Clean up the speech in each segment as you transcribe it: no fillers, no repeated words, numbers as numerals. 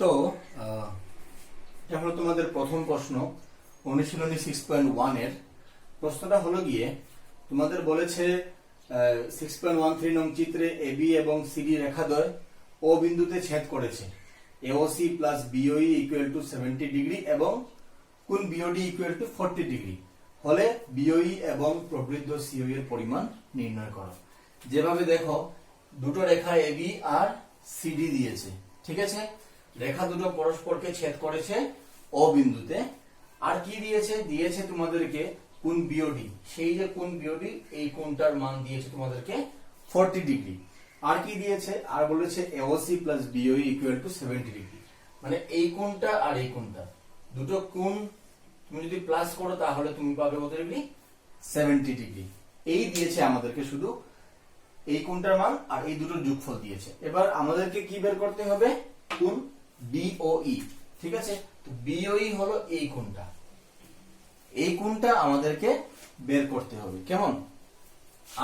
তো এটা হলো তোমাদের প্রথম প্রশ্ন অনুশীলনী 6.1 এর প্রশ্নটা হলো গিয়ে তোমাদের বলেছে 6.13 নং চিত্রে এবি এবং সিডি রেখাদ্বয় ও বিন্দুতে ছেদ করেছে। AOC plus BOE equal to 70 degree এবং কোণ BOD ইকুয়াল টু 40 ডিগ্রি হলে BOE এবং প্রবৃদ্ধ COE এর পরিমাণ নির্ণয় করো। যেভাবে দেখো দুটো রেখা AB আর CD দিয়েছে, ঠিক আছে। রেখা দুটো পরস্পরকে ছেদ করেছে ও বিন্দুতে। আর কি দিয়েছে? দিয়েছে তোমাদেরকে কোণ BOD, সেই যে কোণ BOD এই কোণটার মান দিয়েছে তোমাদেরকে 40 ডিগ্রি। আর কি দিয়েছে? আর বলেছে AOC plus BOE equal to 70 degree, মানে এই কোণটা আর এই কোণটা দুটো কোণ তুমি যদি প্লাস করো তাহলে তুমি পাবে কত ডিগ্রি? 70 ডিগ্রি। এই দিয়েছে আমাদেরকে, শুধু এই কোণটার মান আর এই দুটোর যোগফল দিয়েছে। এবার আমাদেরকে কি বের করতে হবে? কোণ BOE, ঠিক আছে। তো BOE হলো এই কোণটা, এই কোণটা আমাদেরকে বের করতে হবে। কেমন?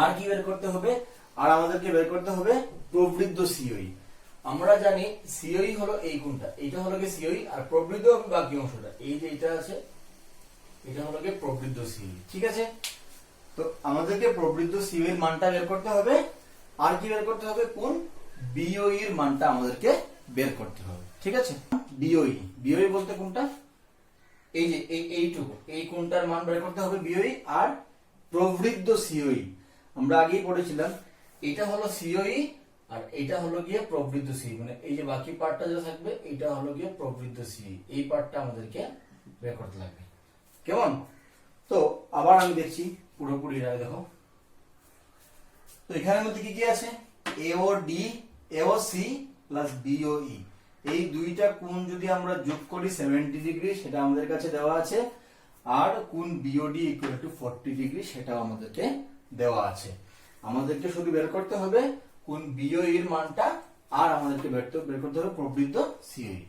আর কি বের করতে হবে? আর আমাদেরকে বের করতে হবে প্রবৃদ্ধ COE। আমরা জানি COE হলো এই কোণটা, এইটা হলো কি COE, আর প্রবৃদ্ধ বাকি অংশটা এই যে এটা আছে, এটা হলো কি প্রবৃদ্ধ COE, ঠিক আছে। তো আমাদেরকে প্রবৃদ্ধ COE এর মানটা বের করতে হবে। আর কি বের করতে হবে? কোণ BOE এর মানটা আমাদেরকে বের করতে হবে, ঠিক আছে। BOE বলতে কোনটা? এই যে এইটুকু, এই কোণটার মান বের করতে হবে BOE। আর প্রবৃদ্ধ COE আমরা আগেই পড়েছিলাম, এটা হলো COE আর এটা হলো গিয়ে প্রবৃদ্ধ COE, মানে এই যে বাকি পার্টটা যেটা থাকবে এটা হলো গিয়ে প্রবৃদ্ধ COE। এই পার্টটা আমাদেরকে বের করতে লাগবে। কেমন? তো আবার আমি দেখছি পুরোপুরি দেখো। তো এখানের মধ্যে কি কি আছে? AOC প্লাস BOE, এই দুইটা কোণ যদি আমরা যোগ করি 70 ডিগ্রি, সেটা আমাদের কাছে দেওয়া আছে। আর কোণ BOD ইকুয়াল টু 40 ডিগ্রি, সেটাও আমাদেরকে দেওয়া আছে। আমাদেরকে শুধু বের করতে হবে কোণ BOE এর মানটা, আর আমাদেরকে বের করতে হবে প্রবৃদ্ধ COE।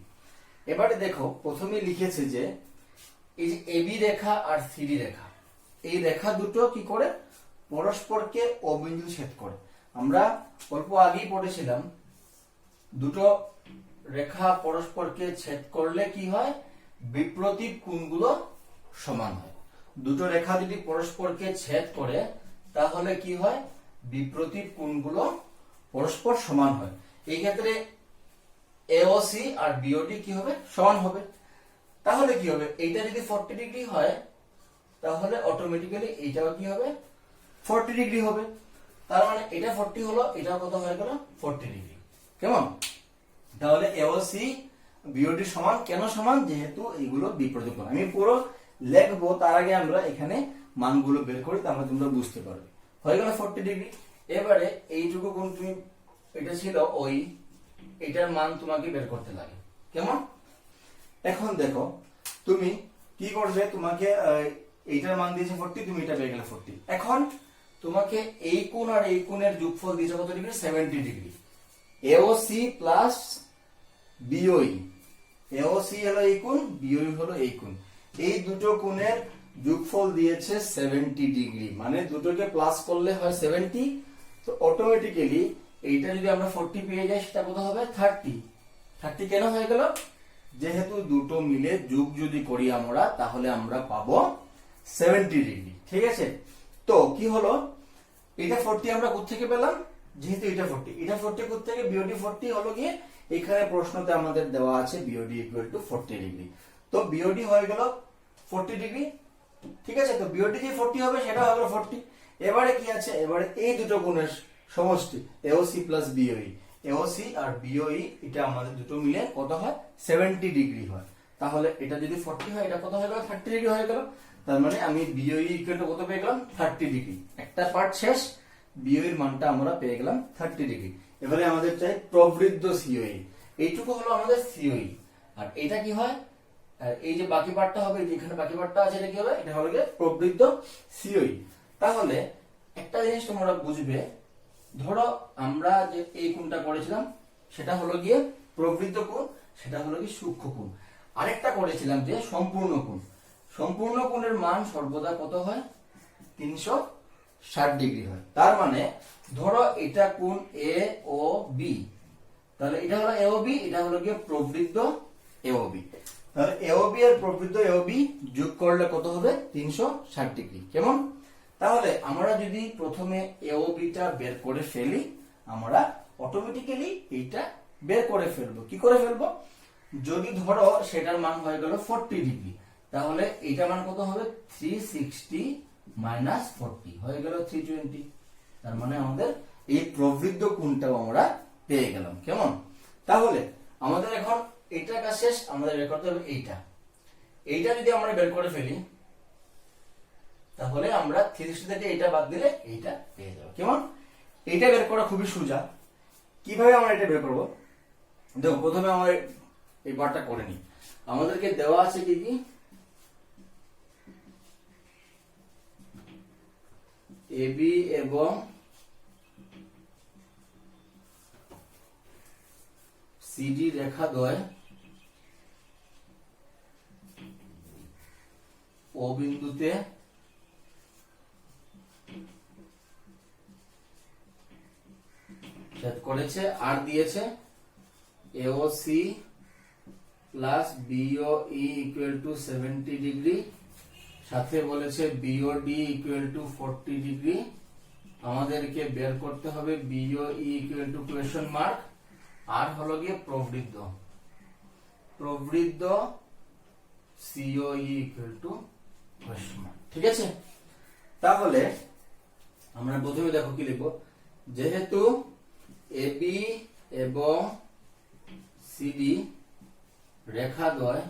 এবারে দেখো প্রথমে লিখেছে যে এই যে AB রেখা আর CD রেখা, এই রেখা দুটো কি করে? পরস্পরকে ও বিন্দু ছেদ করে। আমরা অল্প আগেই পড়েছিলাম দুটো রেখা পরস্পরকে ছেদ করলে কি হয়? বিপ্রতীপ কোণগুলো সমান হয়। দুটো রেখা যদি পরস্পরকে ছেদ করে তাহলে কি হয়? বিপ্রতীপ কোণগুলো পরস্পর সমান হয়। এই ক্ষেত্রে AOC আর BOD কি হবে? সমান হবে। তাহলে কি হবে? এইটা যদি 40 ডিগ্রি হয় তাহলে অটোমেটিক্যালি এইটাও কি হবে? 40 ডিগ্রি হবে। তার মানে এটা 40 হলো, এটাও কত হয়ে গেল? 40 ডিগ্রি। কেমন? তাহলে AOC BOD সমান। কেন সমান? যেহেতু এইগুলো বিপরীত কোণ। আমি পুরো লিখবো, তার আগে আমরা এখানে মানগুলো বের করি, তাহলে তোমরা বুঝতে পারবে। হয়ে গেল 40 ডিগ্রি। এবারে এইটুকু কোণ তুমি, এটা ছিল ওই, এটার মান তোমাকে বের করতে লাগে। কেমন? এখন দেখো তুমি কি করবে, তোমাকে এইটার মান দিয়েছে 40, তুমি এটা পেয়ে গেলে 40। এখন তোমাকে এই কোণ আর এই কোণের যোগফল দিয়েছে কত degree? 70 degree. AOC plus BOE, AOC হলো এই কোণ, BOE হলো এই কোণ, এই দুটো কোণের যোগফল দিয়েছে 70 ডিগ্রি, মানে দুটোকে প্লাস করলে হয় 70। তো অটোমেটিক্যালি এইটা যদি আমরা 40 পেয়ে যাই, সেটা কত হবে? 30। কেন হয়ে গেল? যেহেতু দুটো মিলে যোগ যদি করি আমরা, তাহলে আমরা পাবো 70 ডিগ্রি, ঠিক আছে। তো কি হলো? এটা 40 আমরা কোত্থেকে পেলাম? যেহেতু এটা 40 কোত্থেকে? BOD 40 হলো গিয়ে এখানে প্রশ্নতে আমাদের দেওয়া আছে BOD ইকুয়াল টু 40 ডিগ্রি। তো BOD হয়ে গেল 40 ডিগ্রি, ঠিক আছে। তো BOD যে 40 হবে সেটা হয়ে গেল 40। এবারে কি আছে? এবারে এই দুটো কোণের সমষ্টি AOC প্লাস BOE, AOC আর BOE এটা আমাদের দুটো মিলে কত হয়? 70 ডিগ্রি হয়। তাহলে এটা যদি 40 হয়, এটা কত হয়ে গেল? 30 ডিগ্রি হয়ে গেল। তার মানে আমি BOE ইকুয়াল টু কত পেয়ে গেলাম? 30 ডিগ্রি। একটা পার্ট শেষ, BOE এর মানটা আমরা পেয়ে গেলাম 30 ডিগ্রি। এবারে আমাদের চাই প্রবৃদ্ধ COE। এইটুকু হলো আমাদের COE। আর এটা কি হয়? এই যে বাকি পার্টটা হবে, যেখানে বাকি পার্টটা আছে, এটা কি হবে? এটা হলো গিয়ে প্রবৃদ্ধ COE। তাহলে একটা জিনিস তোমরা বুঝবে, ধরো আমরা যে এই কোণটা করেছিলাম সেটা হলো গিয়ে প্রবৃদ্ধ কোণ, সেটা হলো কি সূক্ষ্ম কোণ। আরেকটা করেছিলাম যে সম্পূর্ণ কোণ। সম্পূর্ণ কোণের মান সর্বদা কত হয়? 360 ডিগ্রি হয়। তার মানে ধরো এটা কোণ AOB, তাহলে এটা হলো এওবি, এটা হলো গিয়ে প্রবৃদ্ধ এওবি। তাহলে এওবি আর প্রবৃদ্ধ এওবি যোগ করলে কত হবে? 360 ডিগ্রি। কেমন? তাহলে আমরা যদি প্রথমে এওবিটা বের করে ফেলি, আমরা অটোমেটিক্যালি এইটা বের করে ফেলবো। কি করে ফেলবো? যদি ধরো সেটার মান হয়ে গেল 40 ডিগ্রি, তাহলে এইটার মান কত হবে? 360 মাইনাস 40 হয়ে গেল 320। তার মানে আমাদের এই প্রবৃদ্ধ কোণটাও আমরা পেয়ে গেলাম। কেমন? তাহলে আমাদের এখন এইটার কাজ শেষ, আমাদের বের করতে হবে এইটা। এইটা যদি আমরা বের করে ফেলি, তাহলে আমরা 360 থেকে এইটা বাদ দিলে এইটা পেয়ে যাবো। কেমন? এইটা বের করা খুবই সোজা। কিভাবে আমরা এটা বের করবো? দেখো, প্রথমে আমরা এই বারটা করে নিই। আমাদেরকে দেওয়া আছে কি কি? এবি এবং সিডি রেখা দ্বয় ও বিন্দুতে ছেদ করেছে, আর দিয়েছে AOC plus বিওই equal to 70 degree, সাথে বলেছে বিওডি ইকুয়াল টু 40 ডিগ্রি। আমাদেরকে বের করতে হবে B O E equal to question mark, আর হলো গিয়ে প্রবৃদ্ধ C O E equal to question mark. ঠিক আছে? তাহলে আমরা প্রথমে দেখো কি লিখবো, যেহেতু এবি এবং সিডি রেখাদ্বয়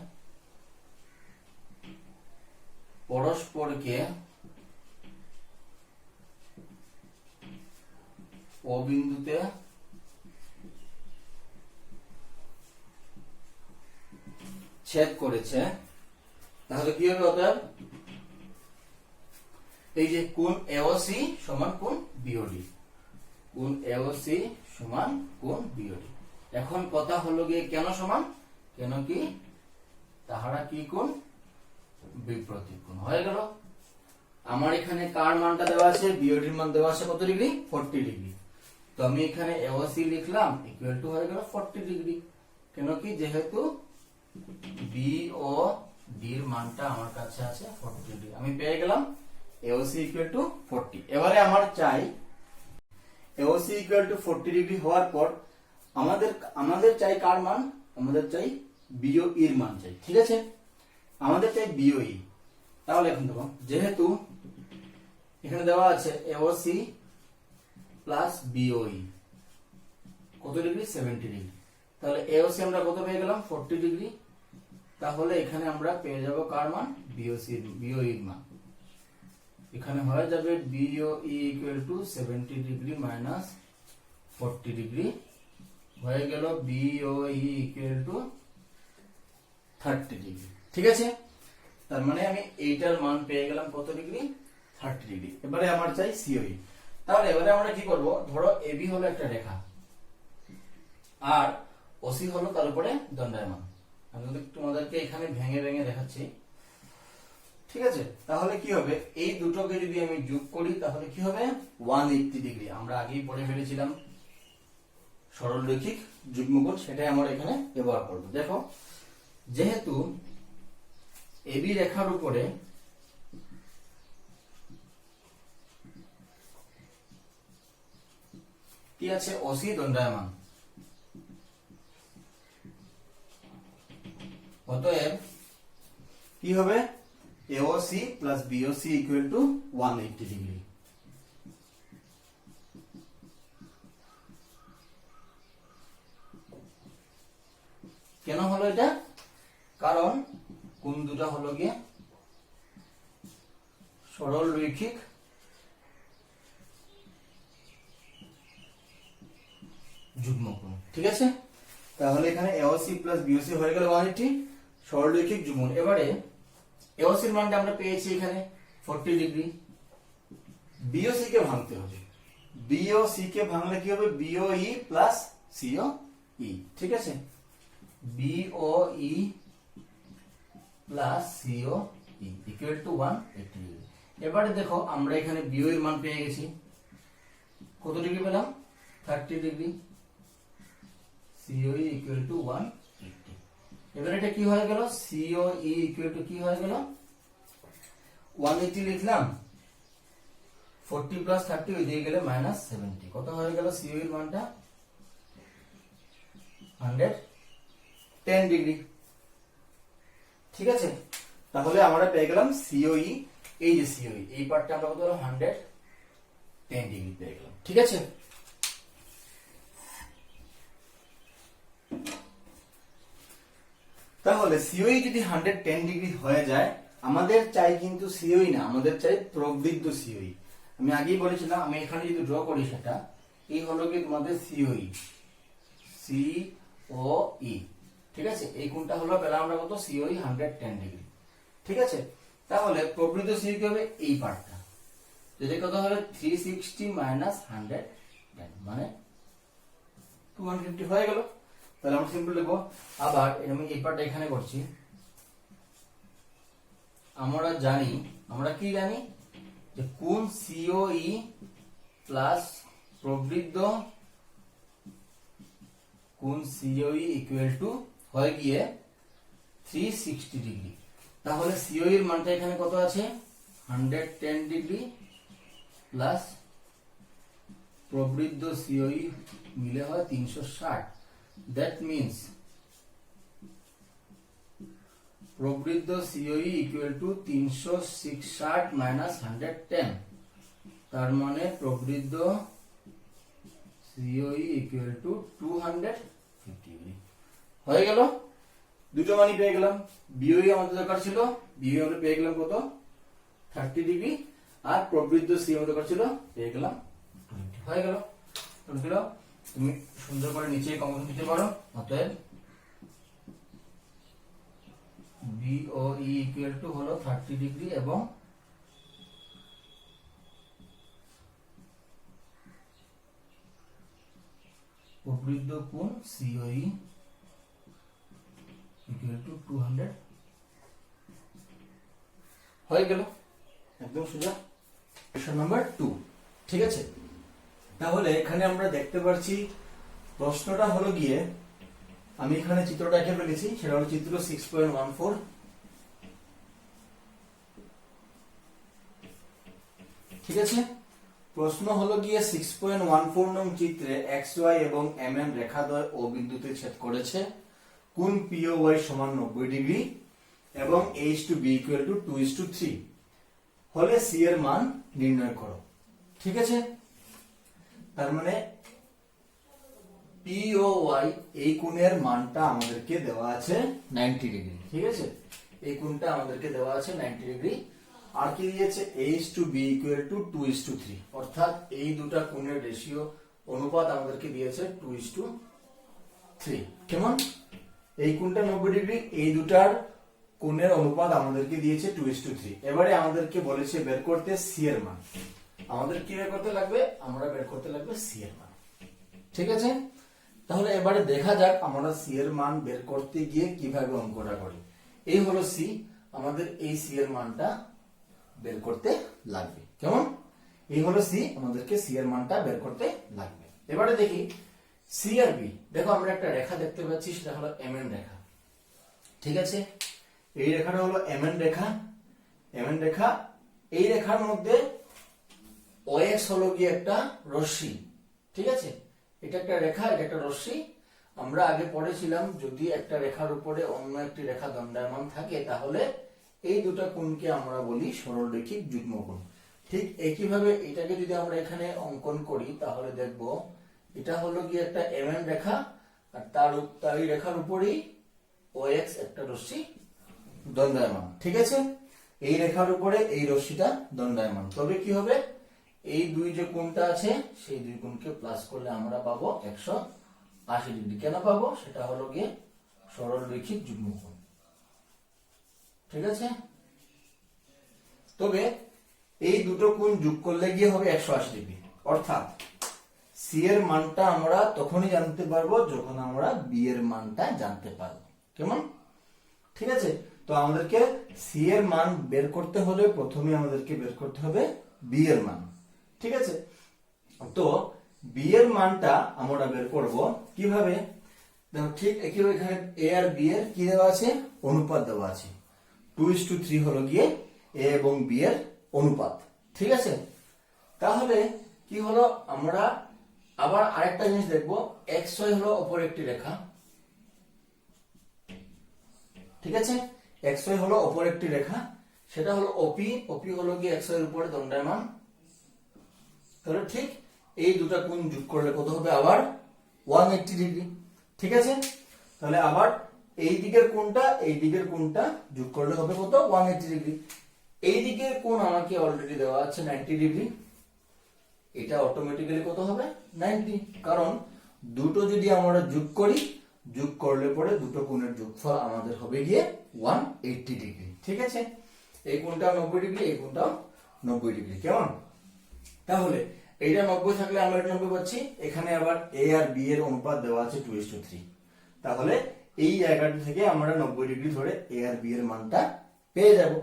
পরস্পরকে ও বিন্দুতে ছেদ করেছে, তাহলে কি হবে? অতএব এই যে কোণ এওসি সমান কোণ বিওডি, কোণ এওসি সমান কোণ বিওডি। এখন কথা হলো গিয়ে কেন সমান? কেন কি তাহারা কি কোণ? বিপরীত কোণ। হয়ে গেল। আমার এখানে কার মানটা দেওয়া আছে? বিওডির মান দেওয়া আছে কত ডিগ্রি? 40 ডিগ্রি। তো আমি এখানে এওসি লিখলাম ইকুয়াল টু হয়ে গেল 40 ডিগ্রি। কেন কি? যেহেতু বি ও ডির মানটা আমার কাছে আছে 40 ডিগ্রি, আমি পেয়ে গেলাম এওসি ইকুয়াল টু 40। এবারে আমার চাই এওসি ইকুয়াল টু 40 ডিগ্রি হওয়ার পর আমাদের চাই কার মান? আমাদের চাই বিওই এর মান চাই। ঠিক আছে? আমাদের চাই বিওই। তাহলে এখন দেখো, যেহেতু এখানে দেওয়া আছে এওসি প্লাস বিওই কত ডিগ্রি? 70 ডিগ্রি। তাহলে এওসি আমরা কত পেয়ে গেলাম? 40 ডিগ্রি। তাহলে এখানে আমরা পেয়ে যাব কার মান? বিওই এর মান। এখানে হয়ে যাবে B O E equal to 70 degree minus 40 degree, হয়ে গেল বিওই ইকুয়াল টু 30 ডিগ্রি। ঠিক আছে? তার মানে আমি এইটার মান পেয়ে গেলাম কত ডিগ্রি? 30 ডিগ্রি। এবারে আমার চাই সিওই। তাহলে এবারে আমরা কি করব? ধরো এবি হলো একটা রেখা আর ওসি হলো তার উপরে দণ্ডায়মান। আমি তোমাদেরকে এখানে ভেঙে ভেঙে দেখাচ্ছি। ঠিক আছে? তাহলে কি হবে? এই দুটোকে যদি আমি যোগ করি তাহলে কি হবে? 180 ডিগ্রি। আমরা আগেই পড়ে ফেলেছিলাম সরলরৈখিক যুগ্মকোণ, সেটাই আমরা এখানে ব্যবহার করব। দেখো, যেহেতু এবি রেখার উপরে কি আছে? ওসি দণ্ডায়মান, অতএব কি হবে? AOC plus BOC equal to 180 degree. কেন হলো এটা? কারণ কোণ দুটা হলো গিয়ে সরল রৈখিক যুগ্মকোণ। ঠিক আছে? তাহলে এখানে এওসি প্লাস বিওসি হয়ে গেল 180 সরলরৈখিক যুগ্মকোণ। এবারে এওসির মানটা আমরা পেয়েছি এখানে 40 ডিগ্রি। বিওসি কে ভাঙতে হবে। বিওসি কে ভাঙলে কি হবে? B O E plus C O E. ঠিক আছে? B O E plus C O E equal to 180 degree. এবারে দেখো, আমরা এখানে বিওই এর মান পেয়ে গেছি। কত ডিগ্রি পেলাম? 30 ডিগ্রি। COE equal to 180। এবার এটা কি হয়ে গেল, সিওই ইকুয়াল টু কি হয়ে গেল 180 লিখলাম, 40 প্লাস 30 ওই দিকে গেলে -70, কত হয়ে গেল সিওই এর মানটা 110 ডিগ্রি। ঠিক আছে, তাহলে আমরা পেয়ে গেলাম সিওই, এই যে সিওই এই পার্টটা আমরা কত হলো 110 ডিগ্রি পেয়ে গেলাম। ঠিক আছে, তাহলে সিওই যদি 110 ডিগ্রি হয়ে যায়, আমাদের চাই কিন্তু সিওই না, আমাদের চাই প্রবৃদ্ধ সিওই। আমি আগেই বলেছিলাম, আমি এখানে যদি ড্র করি সেটা, এই হলো কি তোমাদের সিওই, সিওই। ঠিক আছে, এই কোণটা হলো পেলাম আমরা কত সিওই 110 ডিগ্রি। ঠিক আছে, তাহলে প্রবৃদ্ধ সিওই কি হবে এই পার্টটা, যেটা কত হবে 360 মাইনাস 110 মানে 250 হয়ে গেল। তাহলে আমরা সিম্পল লিখবো, আবার আমি এই পার্টটা এখানে করছি। আমরা জানি, আমরা কি জানি যে কোণ সিওই প্লাস প্রবৃদ্ধ কোণ সিওই ইকুয়াল টু হয়ে গিয়ে 360 ডিগ্রি। তাহলে সিওই এর মানটা এখানে কত আছে 110 ডিগ্রি প্লাস প্রবৃদ্ধ সিওই মিলে হয় 360। That means প্রবৃদ্ধ সিওই ইকুয়াল টু 360 মাইনাস 110, তার মানে প্রবৃদ্ধ সিওই ইকুয়াল টু 250 ডিগ্রি হয়ে গেল। দুটো মানই পেয়ে গেলাম। বিওই আমাদের দরকার ছিল, বিওই আমরা পেয়ে গেলাম কত 30 ডিগ্রি, আর প্রবৃদ্ধ সি আমাদের দরকার ছিল পেয়ে গেলাম 20 হয়ে গেল। তুমি সুন্দর করে নিচে কমন দিতে পারো। অতএব বিওই ইকুয়াল টু হলো 30 ডিগ্রি এবং প্রবৃদ্ধ কোণ সিওই ইকুয়াল টু 200 হয়ে গেল। একদম সোজা। Question number 2। ঠিক আছে, তাহলে এখানে আমরা দেখতে পাচ্ছি প্রশ্নটা হলো গিয়ে, আমি এখানে চিত্রটা এঁকে ফেলেছি, সেটা হলো চিত্র 6.14। ঠিক আছে, প্রশ্ন হলো গিয়ে 6.14 নং চিত্রে XY এবং MN রেখাদ্বয় ও বিন্দুতে ছেদ করেছে, কোণ POY সমান 90 ডিগ্রি এবং H/B ইকুয়াল টু 2:3 হলে C এর মান নির্ণয় করো। ঠিক আছে, তার মানে POY এই কোণের মানটা আমাদেরকে দেওয়া আছে 90 ডিগ্রি। ঠিক আছে, এই কোণটা আমাদেরকে দেওয়া আছে 90 ডিগ্রি, আর কি দিয়েছে H/B ইকুয়াল টু 2:3, অর্থাৎ এই দুটা কোণের রেশিও অনুপাত আমাদেরকে দিয়েছে 2:3। কেমন, এই কোণটা 90 ডিগ্রি, এই দুটার কোণের অনুপাত আমাদেরকে দিয়েছে 2:3। এবারে আমাদেরকে বলেছে বের করতে সি এর মান। আমাদের কি বের করতে লাগবে, আমরা বের করতে লাগবে সি এর মান। ঠিক আছে, তাহলে এবারে দেখা যাক আমরা সি এর মান বের করতে গিয়ে কিভাবে অঙ্কটা করি। এই হলো সি, আমাদের এই সি এর মানটা বের করতে লাগবে। কেমন, এই হলো সি, আমাদেরকে সি এর মানটা বের করতে লাগবে। এবারে দেখি সি আর বি। দেখো আমরা একটা রেখা দেখতে পাচ্ছি, সেটা হলো এমএন রেখা। ঠিক আছে, এই রেখাটা হলো এমএন রেখা। এমএন রেখা, এই রেখার মধ্যে ওএক্স হলো কি একটা রশ্মি। ঠিক আছে, এটা একটা রেখা, এটা একটা রশ্মি। আমরা আগে পড়েছিলাম যদি একটা রেখার উপরে অন্য একটি রেখা দণ্ডায়মান থাকে তাহলে এই দুটো কোণকে আমরা বলি সরলরৈখিক যুগ্মকোণ। ঠিক একইভাবে এটাকে যদি আমরা এখানে অঙ্কন করি তাহলে দেখব এটা হলো কি একটা এমএন রেখা, আর তার এই রেখার উপরেই ওএক্স একটা রশ্মি দণ্ডায়মান। ঠিক আছে, এই রেখার উপরে এই রশ্মিটা দণ্ডায়মান। তবে কি হবে, এই দুই যে কোণটা আছে সেই দুই কোণকে প্লাস করলে আমরা পাবো 180 ডিগ্রি। কেন পাবো, সেটা হলো গিয়ে সরলরৈখিক যুগ্মকোণ। ঠিক আছে, তবে এই দুটো কোণ যোগ করলে গিয়ে হবে 180 ডিগ্রি। অর্থাৎ সি এর মানটা আমরা তখনই জানতে পারবো যখন আমরা বি এর মানটা জানতে পারবো। কেমন, ঠিক আছে, তো আমাদেরকে সি এর মান বের করতে হলে প্রথমে আমাদেরকে বের করতে হবে বি এর মান। ঠিক আছে, তো বি এর মানটা আমরা বের করব কিভাবে, দেখো ঠিক একইভাবে এখানে এ আর বি এর কি দেওয়া আছে, অনুপাত দেওয়া আছে। 2:3 হলো গিয়ে এ এবং বি এর অনুপাত, ঠিক আছে। তাহলে কি হলো, আমরা আবার আরেকটা জিনিস দেখবো, XY হলো অপর একটি রেখা, ঠিক আছে। XY হলো অপর একটি রেখা, সেটা হলো OP। OP হলো গিয়ে XY এর উপরে দণ্ডায়মান। তাহলে ঠিক এই দুটো কোণ যোগ করলে কত হবে, আবার 180 ডিগ্রি, ঠিক আছে। তাহলে আবার এই দিকের কোণটা যোগ করলে হবে কত, 180 ডিগ্রি। এই দিকের কোণ আমাকে অলরেডি দেওয়া আছে 90 ডিগ্রি, এটা অটোমেটিক্যালি কত হবে, 90। কারণ দুটো যদি আমরা যোগ করি, যোগ করলে পরে দুটো কোণের যোগফল আমাদের হবে গিয়ে 180 ডিগ্রি, ঠিক আছে। এই কোণটা 90 ডিগ্রি, এই কোণটাও 90 ডিগ্রি, কেমন। তাহলে এইটা 90 থাকলে আমরা এটা 90 পাচ্ছি। এখানে আবার এ আর বি এর অনুপাত দেওয়া আছে 2:3। তাহলে এই জায়গাটা থেকে আমরা 90 ডিগ্রি ধরে এ আর বি এর মানটা পেয়ে যাব।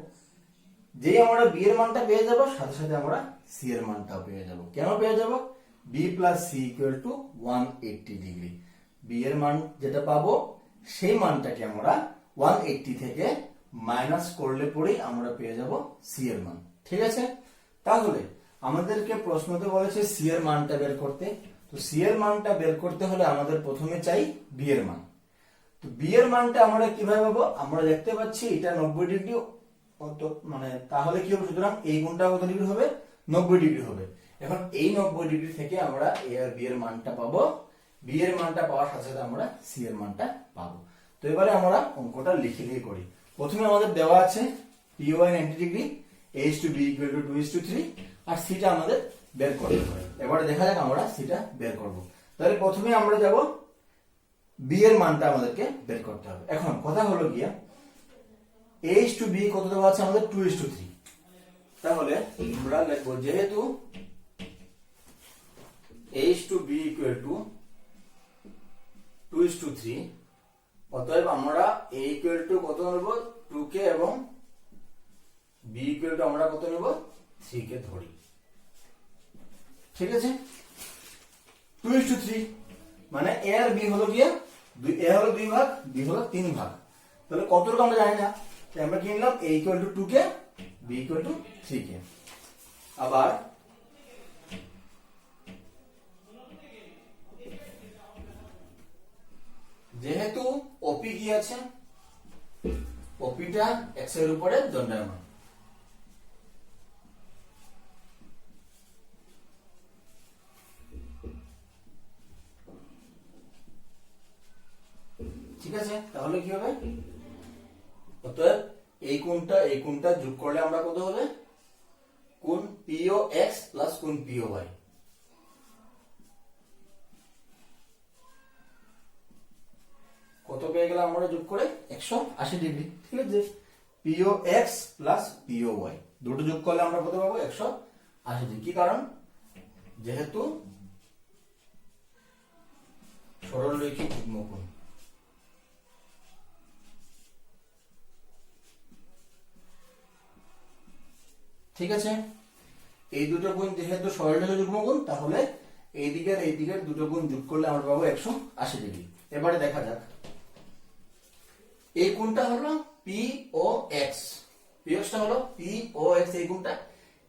যেই আমরা বি এর মানটা পেয়ে যাব, সাথে সাথে আমরা সি এর মানটাও পেয়ে যাব। কেন পেয়ে যাব, B plus C equal to 180 degree. বি এর মান যেটা পাবো, সেই মানটাকে আমরা 180 থেকে মাইনাস করলে পরেই আমরা পেয়ে যাব সি এর মান, ঠিক আছে। তাহলে আমাদেরকে প্রশ্নতে বলেছে সি এর মানটা বের করতে। তো সি এর মানটা বের করতে হলে আমাদের প্রথমে চাই বি এর মান। তো বি এর মানটা আমরা কিভাবে পাবো, আমরা দেখতে পাচ্ছি এটা 90 ডিগ্রি, মানে তাহলে কি হবে, সুতরাং এই কোণটা কত ডিগ্রি হবে, 90 ডিগ্রি হবে। এখন এই 90 ডিগ্রি থেকে আমরা এ আর বি এর মানটা পাবো। বি এর মানটা পাওয়ার সাথে সাথে আমরা সি এর মানটা পাবো। তো এবারে আমরা অঙ্কটা লিখে দিয়ে করি। প্রথমে আমাদের দেওয়া আছে POY 90 ডিগ্রি, A/B = 2:3, আর সিটা আমাদের বের করতে হবে। এবারে দেখা যাক আমরা সিটা বের করব। তাহলে প্রথমে আমরা যাব, বি এর মানটা আমাদেরকে বের করতে হবে। এখন কথা হলো গিয়া A/B কত দেওয়া আছে আমাদের, 2:3। তাহলে আমরা লিখবো যেহেতু A/B = 2:3, অতএব আমরা A = কত নেব, 2k, এবং B = আমরা কত নেব, 3k ধরি, ঠিক আছে। 2:3 মানে A আর B হলো গিয়ে A হলো 2 ভাগ, B হলো 3 ভাগ। তাহলে কতটুকু আমরা জানি না, তাই আমরা কি নিলাম, A = 2k, B = 3k। আবার যেহেতু OP কি আছে, OPটা x এর উপরে দণ্ডায়মান, ঠিক আছে। তাহলে কি হবে, অতএব এই কোণটা যোগ করলে আমরা কত হবে, কোণ POX প্লাস কোণ POY, কত পেয়ে গেলাম আমরা যোগ করে, 180 ডিগ্রি, ঠিক আছে। POX প্লাস POY দুটো যোগ করলে আমরা কত পাবো, 180 ডিগ্রি। কি কারণ, যেহেতু সরলরৈখিক যুগ্মকোণ, ঠিক আছে। এই দুটো কোণ যেহেতু সরলরেখা যুগ্মকোণ, তাহলে এই দিকের দুটো কোণ যোগ করলে আমরা পাবো 180 ডিগ্রি। এবারে দেখা যাক, এই কোণটা হলো POX, POXটা হলো POX,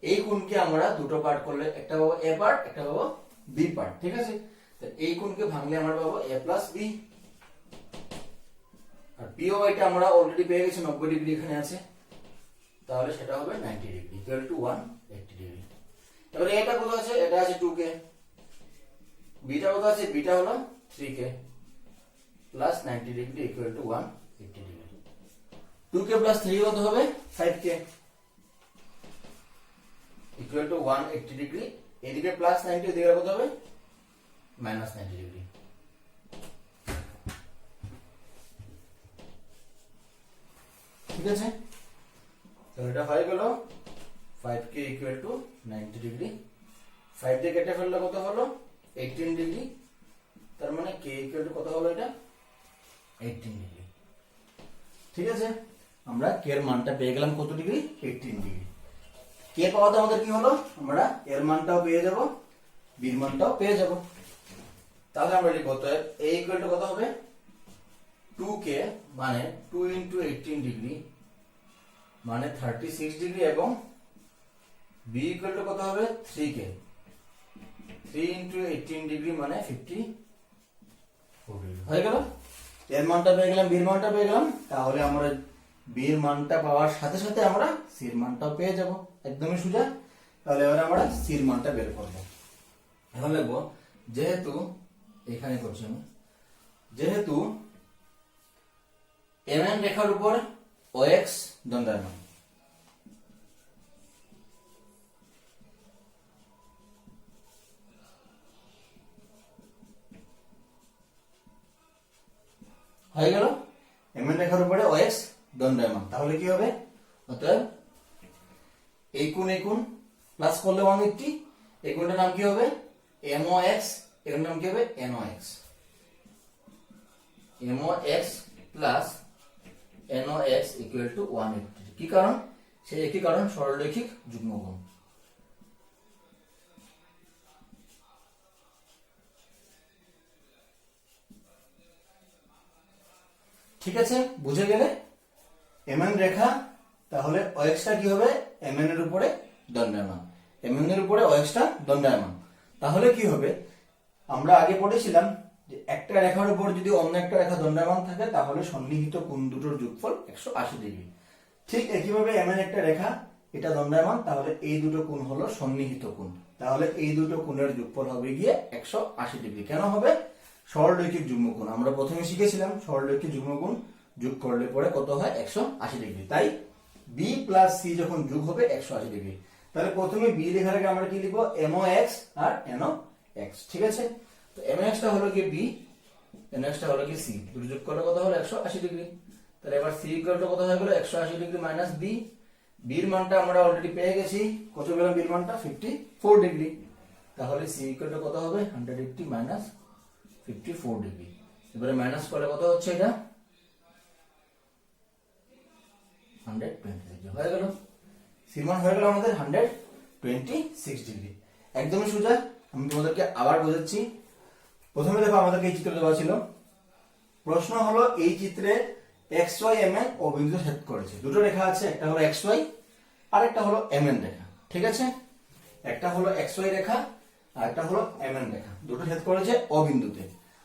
এই কোণকে আমরা দুটো পার্ট করলে একটা পাবো A পার্ট, একটা পাবো B পার্ট, ঠিক আছে। এই কোণকে ভাঙলে আমরা পাবো A প্লাস B, আর POYটা আমরা অলরেডি পেয়ে গেছি 90 ডিগ্রি এখানে আছে, তাহলে সেটা হবে 90 ডিগ্রি ইকুয়াল টু 180 ডিগ্রি। এবারে এটা কত আছে, এটা আছে 2k, বিটা কত আছে, বিটা হলো 3k plus 90 degree equal to 180 degree. 2k plus 3 কত হবে, 5k ইকুয়াল টু 180 ডিগ্রি। এদিকে প্লাস 90, এদিকে কত হবে, মাইনাস 90 ডিগ্রি, ঠিক আছে। তাহলে এটা হয়ে গেল 5k ইকুয়াল টু 90 ডিগ্রি। 5 দিয়ে কেটে ফেললে কত হলো, 18 ডিগ্রি। তার মানে k ইকুয়াল টু কত হলো, এটা 18 ডিগ্রি, ঠিক আছে। আমরা k এর মানটা পেয়ে গেলাম কত ডিগ্রি, 18 ডিগ্রি। k পাওয়াতে আমাদের কি হলো, আমরা এর মানটাও পেয়ে যাব, b এর মানটাও পেয়ে যাব। তাহলে আমরা লিখব, তো a ইকুয়াল টু কত হবে, 2k মানে 2 ইন্টু 18 ডিগ্রি মানে 36 ডিগ্রি এবং b ইকুয়াল টু কত হবে 3k 3 ইন্টু 18 ডিগ্রি মানে 54 ডিগ্রি হয়ে গেল। এর মানটা পেয়ে গেলাম, বির মানটা পেয়ে গেলাম, তাহলে আমরা বির মানটা পাওয়ার সাথে সাথে আমরা সির মানটাও পেয়ে যাব, একদমই সোজা। তাহলে এবার আমরা সির মানটা বের করব। এখন লিখবো যেহেতু এখানে করছি আমি, যেহেতু mn রেখার উপর ox দণ্ডায়মান, হয়ে গেল mn রেখার উপরে ox দণ্ডায়মান, তাহলে কি হবে, অতএব এই কোণ প্লাস করলে 180, এই কোণটার নাম কি হবে mox, এর নাম কি হবে nox, mox plus nox equal to 180। কি কারণ, সেই একই কারণ, সরলরৈখিক যুগ্মকোণ। ঠিক আছে, বুঝে গেলে mn রেখা, তাহলে ox টা কি হবে mn এর উপরে দণ্ডায়মান, mn এর উপরে ox টা দণ্ডায়মান। তাহলে কি হবে, আমরা আগে পড়েছিলাম যে একটা রেখার উপর যদি অন্য একটা রেখা দণ্ডায়মান থাকে তাহলে সন্নিহিত কোণ দুটোর যোগফল 180 ডিগ্রি। ঠিক একইভাবে mn একটা রেখা, এটা দণ্ডায়মান, তাহলে এই দুটো কোণ হলো সন্নিহিত কোণ, তাহলে এই দুটো কোণের যোগফল হবে গিয়ে 180 ডিগ্রি। কেন হবে, সরলরৈখিক যুগ্মকোণ। আমরা প্রথমে শিখেছিলাম সরলরৈখিক যুগ্মকোণ যোগ করলে পরে কত হয় 180 ডিগ্রি। তাই b প্লাস c যখন যোগ হবে 180 ডিগ্রি। তাহলে প্রথমে b লেখার আগে আমরা কি লিখবো mox আর nox। ঠিক আছে, তো mox টা হলো কি b, nox টা হলো কি c, দুটো যোগ করলে কত হলো 180 ডিগ্রি। তাহলে এবার c ইকুয়াল টু কত হয়ে গেল 180 ডিগ্রি মাইনাস b, b এর মানটা আমরা অলরেডি পেয়ে গেছি, কত পেলাম b এর মানটা 54 ডিগ্রি। তাহলে c ইকুয়াল টু কত হবে 180 মাইনাস 54 ডিগ্রি। এবারে মাইনাস করলে কত হচ্ছে, এটা 126 হয়ে গেল, সির মান হয়ে গেল আমাদের 126 ডিগ্রি। একদমই সোজা। আমি তোমাদেরকে আবার বোঝাচ্ছি। প্রথমে দেখো আমাদেরকে এই চিত্র দেওয়া ছিল, প্রশ্ন হলো এই চিত্রে xy mn ও বিন্দু ছেদ করেছে, দুটো রেখা আছে, একটা হলো xy আর একটা হলো mn রেখা। ঠিক আছে, একটা হলো xy রেখা আর একটা হলো mn রেখা, দুটো ছেদ করেছে ও বিন্দুতে।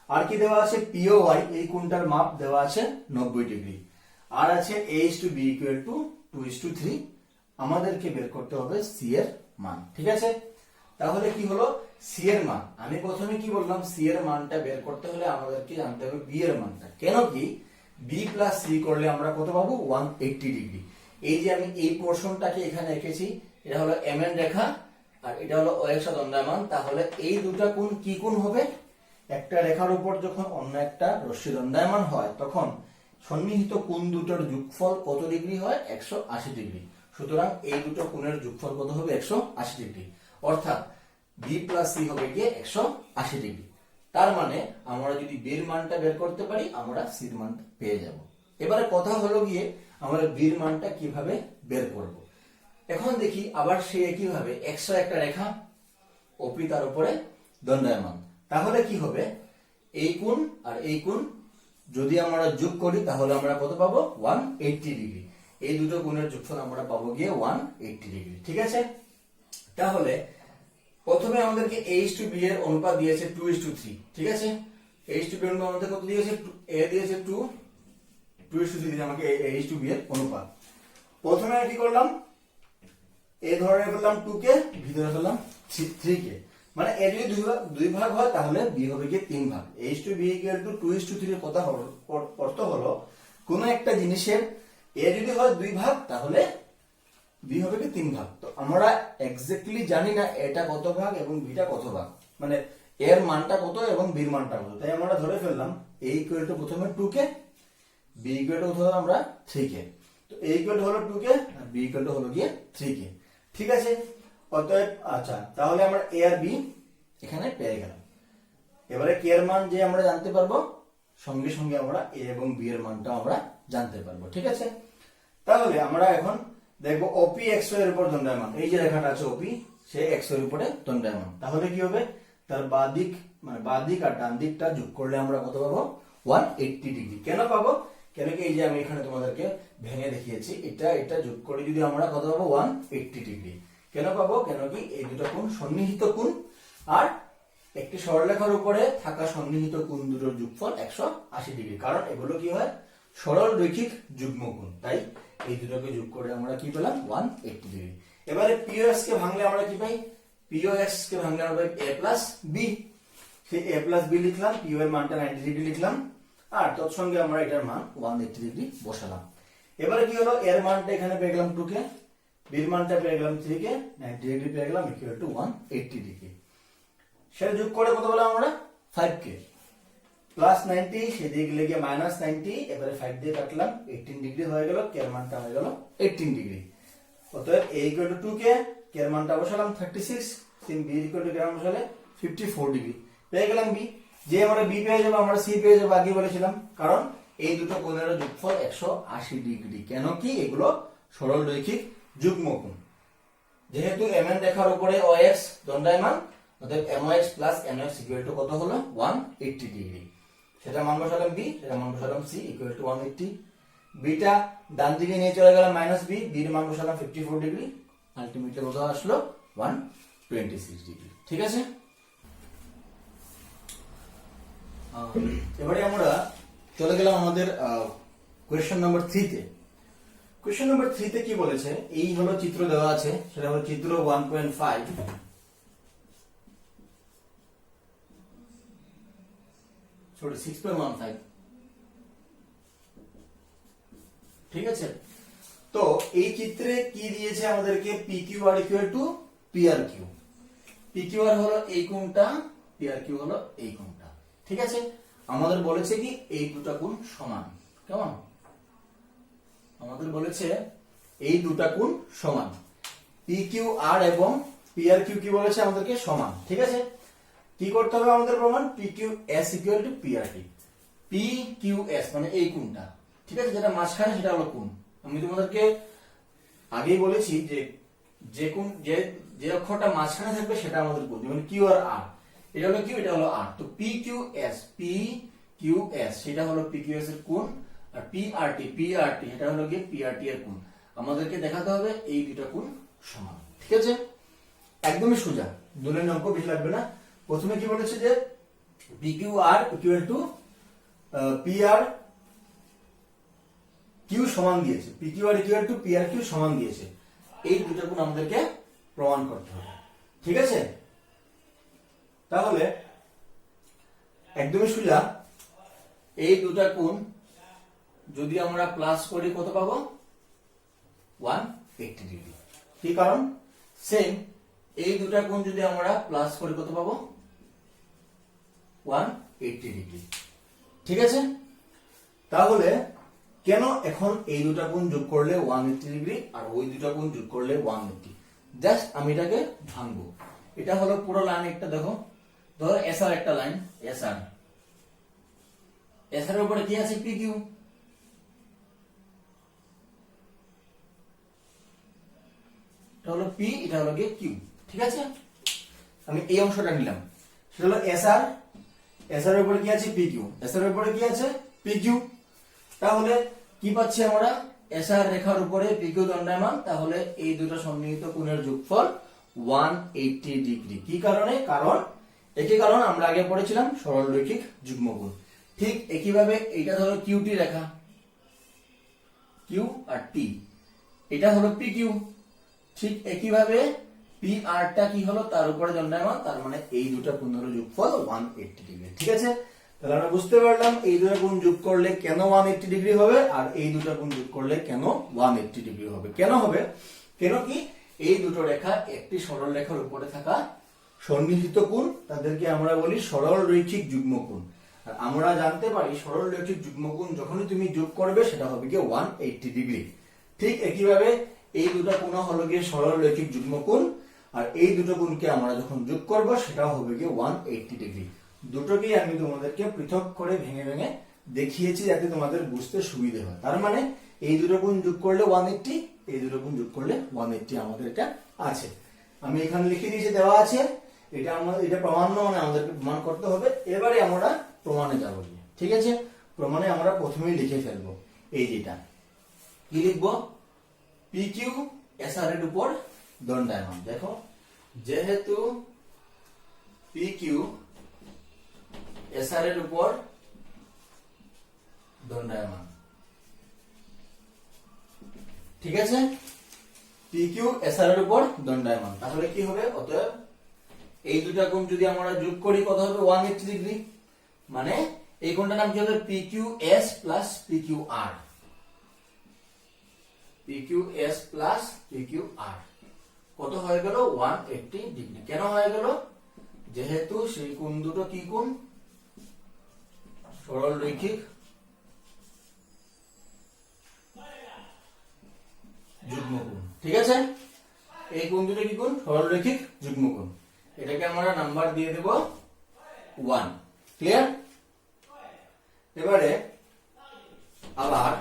আর কি দেওয়া আছে, POY, এই কোণটার মাপ দেওয়া আছে 90 ডিগ্রি, আর আছে a/b ইকুয়াল টু 2:3। আমাদেরকে বের করতে হবে c এর মান। ঠিক আছে, তাহলে কি হলো c এর মান, আমি প্রথমে কি বললাম, c এর মানটা বের করতে হলে আমাদেরকে জানতে হবে b এর মানটা। কেন কি, b প্লাস c করলে আমরা কত পাবো 180 ডিগ্রি। এই যে আমি এই পোরশনটাকে এখানে এঁকেছি, এটা হলো mn রেখা আর এটা হলো ox দণ্ডায়মান, তাহলে এই দুটো কোণ কি কোণ হবে, একটা রেখার উপর যখন অন্য একটা রশ্মি দণ্ডায়মান হয় তখন সন্নিহিত কোণ দুটোর যোগফল কত ডিগ্রি হয় 180 ডিগ্রি। সুতরাং এই দুটো কোণের যোগফল কত হবে 180 ডিগ্রি, অর্থাৎ b প্লাস c হবে গিয়ে 180 ডিগ্রি। তার মানে আমরা যদি b এর মানটা বের করতে পারি আমরা c এর মানটা পেয়ে যাব। এবারে কথা হলো গিয়ে আমরা b এর মানটা কিভাবে বের করব। এখন দেখি আবার সেই একইভাবে x একটা রেখা, OP তার উপরে দণ্ডায়মান, তাহলে কি হবে, এই কোণ আর এই কোণ যদি আমরা যোগ করি তাহলে আমরা কত পাবো 180 ডিগ্রি। এই দুটো কোণের যোগফল আমরা পাবো গিয়ে 180 ডিগ্রি। ঠিক আছে, তাহলে প্রথমে আমাদেরকে a/b এর অনুপাত দিয়েছে 2:3। ঠিক আছে, a/b এর অনুপাত আমাদের কত দিয়েছে, a দিয়েছে 2, 2:3 দিয়ে আমাকে a/b এর অনুপাত। প্রথমে কি করলাম, a ধরে ফেললাম 2 কে, b ধরে ফেললাম 3 কে, মানে a যদি দুই ভাগ হয় তাহলে b হবে কি 3 ভাগ। a/b = 2:3 এর কথা হলো, অর্থ হলো কোন একটা জিনিসের a যদি হয় 2 ভাগ তাহলে b হবে কি 3 ভাগ। তো আমরা এক্স্যাক্টলি জানি না এটা কত ভাগ এবং b টা কত ভাগ, মানে এর মানটা কত এবং b এর মানটা কত। তাই আমরা ধরে ফেললাম a = প্রথমে 2 কে, b = কত হলো আমরা 3 কে। তো a = হলো 2 কে আর b = হলো গিয়ে 3 কে। ঠিক আছে, অতএব আচ্ছা, তাহলে আমরা a আর b এখানে পেয়ে গেলাম। এবারে k এর মান যে আমরা জানতে পারবো, সঙ্গে সঙ্গে আমরা a এবং b এর মানটা আমরা জানতে পারবো। ঠিক আছে, তাহলে আমরা এখন দেখবো OP xy এর উপর দণ্ডায়মান, এই যে রেখাটা আছে OP সে xy এর উপরে দণ্ডায়মান, তাহলে কি হবে, তার বাঁ দিক মানে বাঁ দিক আর ডান দিকটা যোগ করলে আমরা কত পাবো 180 ডিগ্রি। কেন পাবো? কেন কি এই যে আমি এখানে তোমাদেরকে ভেঙে দেখিয়েছি, এটা যোগ করে যদি আমরা কত পাবো 180 ডিগ্রি। কেন পাবো? কেন কি এই দুটো কোণ সন্নিহিত কোণ, আর একটি সরলরেখার উপরে থাকা সন্নিহিত কোণ দুটোর যোগফল 180 ডিগ্রি। কারণ এগুলো কি হয়? সরল রৈখিক যুগ্ম কোণ। তাই এই দুটোকে যোগ করে আমরা কি পেলাম? 180 ডিগ্রি। এবারে POS কে ভাঙলে আমরা কি পাই? POS কে ভাঙলে আমরা পাই a প্লাস b। সেই a প্লাস b লিখলাম, PO এর মানটা 90 ডিগ্রি লিখলাম, আর তৎসঙ্গে আমরা এটার মান 180 ডিগ্রি বসালাম। এবারে কি হলো? এর মানটা এখানে পেয়ে গেলাম 2 কে, b এর মানটা পেয়ে গেলাম 3 কে, 90 ডিগ্রি পেয়ে গেলাম ইকুয়াল টু 180 ডিগ্রি। সেটা যোগ করে কত পেলাম আমরা? 5 কে প্লাস 90, সেদিকে লেগে মাইনাস 90, এবারে 5 দিয়ে কাটলাম, 18 ডিগ্রি হয়ে গেল, কে এর মানটা হয়ে গেল 18 ডিগ্রি। অতএব a ইকুয়াল টু 2 কে, কে এর মানটা বসালাম 36, sin b ইকুয়াল টু কে মান বসালে 54 ডিগ্রি পেয়ে গেলাম b। যে আমরা b পেয়ে যাব আমরা c পেয়ে যাব, আগে বলেছিলাম, কারণ এই দুটো কোণের যোগফল 180 ডিগ্রি। কেন কি? এগুলো সরল রৈখিক যুগ্ম কোণ। যেহেতু mn রেখার উপরে OX দণ্ডায়মান, অতএব MOX plus NOX equal to কত হলো? 180 ডিগ্রি। সেটা মান বসালাম b, সেটা মান বসালাম c ইকুয়াল টু 180। বিটা ডান দিকে নিয়ে চলে গেলাম মাইনাস b, b এর মান বসালাম 54 ডিগ্রি, আলটিমেটলি কত আসলো? 126 ডিগ্রি। ঠিক আছে? এবারে আমরা চলে গেলাম আমাদের কোয়েশ্চেন নাম্বার 3 তে। কোয়েশ্চেন নাম্বার 3 তে কি বলেছে? এই হলো চিত্র দেওয়া আছে, সেটা হলো চিত্র 1.5। সরি 6.15। ঠিক আছে? তো এই চিত্রে কি দিয়েছে আমাদেরকে? PQR equal to PRQ। PQR হলো এই কোণটা, PRQ হলো এই কোণটা। ঠিক আছে? আমাদের বলেছে কি এই দুটো কোণ সমান। কেমন? আমাদের বলেছে এই দুটো কোণ সমান। PQR এবং PRQ কি বলেছে আমাদেরকে? সমান। ঠিক আছে? কি করতে হবে আমাদের প্রমাণ? PQS equal to PRT। PQS মানে এই কোণটা, ঠিক আছে, যেটা মাঝখানে সেটা হলো কোণ। আমি তোমাদেরকে আগেই বলেছি যে যে কোণ যে অক্ষরটা মাঝখানে থাকবে সেটা আমাদের কোণ, যেমন Q আর R। এটা হলো Q, এটা হলো R। তো PQS সেটা হলো PQS এর কোণ, আর PRT এটা হলো কি PRT এর কোণ। আমাদেরকে দেখাতে হবে এই দুটো কোণ সমান। ঠিক আছে? একদমই সোজা, দোলের অঙ্ক বেশি লাগবে না। প্রথমে কি বলেছে যে PQR ইকুয়াল টু PRQ সমান দিয়েছে, PQR ইকুয়াল টু PRQ সমান দিয়েছে। এই দুটো কোণ আমাদেরকে প্রমাণ করতে হবে। ঠিক আছে? তাহলে একদমই সোজা, এই দুটো কোণ যদি আমরা প্লাস করি কত পাবো? 180 ডিগ্রি। কি কারণ? সেম এই দুটো কোণ যদি আমরা প্লাস করি কত পাবো? 180 ডিগ্রি। ঠিক আছে? তাহলে কেন এখন এই দুটো কোণ যোগ করলে 180 ডিগ্রি আর ওই দুটো কোণ যোগ করলে 180? জাস্ট আমি এটাকে ভাঙবো। এটা হলো পুরো লাইন, একটা দেখো, ধরো SR একটা লাইন, SR এর উপরে কি আছে? PQ। এটা হলো P, এটা হলো Q। ঠিক আছে? আমি এই অংশটা নিলাম, সেটা হলো SR। SR এর উপরে কি আছে? PQ। SR এর উপরে কি আছে? PQ। তাহলে কি পাচ্ছি আমরা? SR রেখার উপরে PQ দণ্ডায়মান, তাহলে এই দুটো সন্নিহিত কোণের যোগফল 180 ডিগ্রি। কি কারণে? কারণ একই কারণ আমরা আগে পড়েছিলাম, সরল রৈখিক যুগ্ম কোণ। ঠিক একইভাবে এটা ধরো QT রেখা, Q আর T, এটা হলো PQ। ঠিক একইভাবে PR টা কি হলো? তার উপরে দণ্ডায়মান, তার মানে এই দুটো কোণের যোগফল 180 ডিগ্রি। ঠিক আছে? তাহলে আমরা বুঝতে পারলাম এই দুটো কোণ যোগ করলে কেন 180 ডিগ্রি হবে, আর এই দুটো কোণ যোগ করলে কেন 180 ডিগ্রি হবে। কেন হবে? কেন কি এই দুটো রেখা একটি সরল রেখার উপরে থাকা সন্নিহিত কোণ, তাদেরকে আমরা বলি সরল রৈখিক যুগ্ম কোণ। আর আমরা জানতে পারি সরল রৈখিক যুগ্ম কোণ যখনই তুমি যোগ করবে সেটা হবে কি 180 ডিগ্রি। ঠিক একইভাবে এই দুটো কোণ হলো গিয়ে সরল রৈখিক যুগ্ম কোণ, আর এই দুটো কোণকে আমরা যখন যোগ করব সেটা হবে গিয়ে 180 ডিগ্রি। দুটোকেই আমি তোমাদেরকে পৃথক করে ভেঙে ভেঙে দেখিয়েছি যাতে তোমাদের বুঝতে সুবিধা হয়। তার মানে এই দুটো কোণ যোগ করলে 180, এই দুটো কোণ যোগ করলে 180 আমাদের এটা আছে। আমি এখানে লিখে দিয়েছি, দেওয়া আছে। এটা প্রমাণ মানে আমাদেরকে প্রমাণ করতে হবে। এবারে আমরা প্রমাণে যাবো। ঠিক আছে? প্রমাণে আমরা প্রথমেই লিখে ফেলবো এই যেটা কি লিখবো, পি কিউ এস আর এর উপর দণ্ডায়মান। দেখো যেহেতু পি কিউ এস আর এর উপর দণ্ডায়মান, ঠিক আছে, পি কিউ এস আর এর উপর দণ্ডায়মান, তাহলে কি হবে, অতএব এই দুটা কোণ যদি আমরা যোগ করি কত হবে 180 ডিগ্রি, মানে এই কোণটার নাম কি হবে P Q S plus P Q R, P Q S plus P Q R কত হয়ে গেল 180 ডিগ্রি। কেন হয়ে গেল, যেহেতু সেই কোণ দুটো কি কোণ, সরল রৈখিক যুগ্ম কোণ, ঠিক আছে, এই কোণ দুটো কি কোণ, সরল রৈখিক যুগ্ম কোণ, এটাকে আমরা নাম্বার দিয়ে দেব 1। ক্লিয়ার? এবারে আবার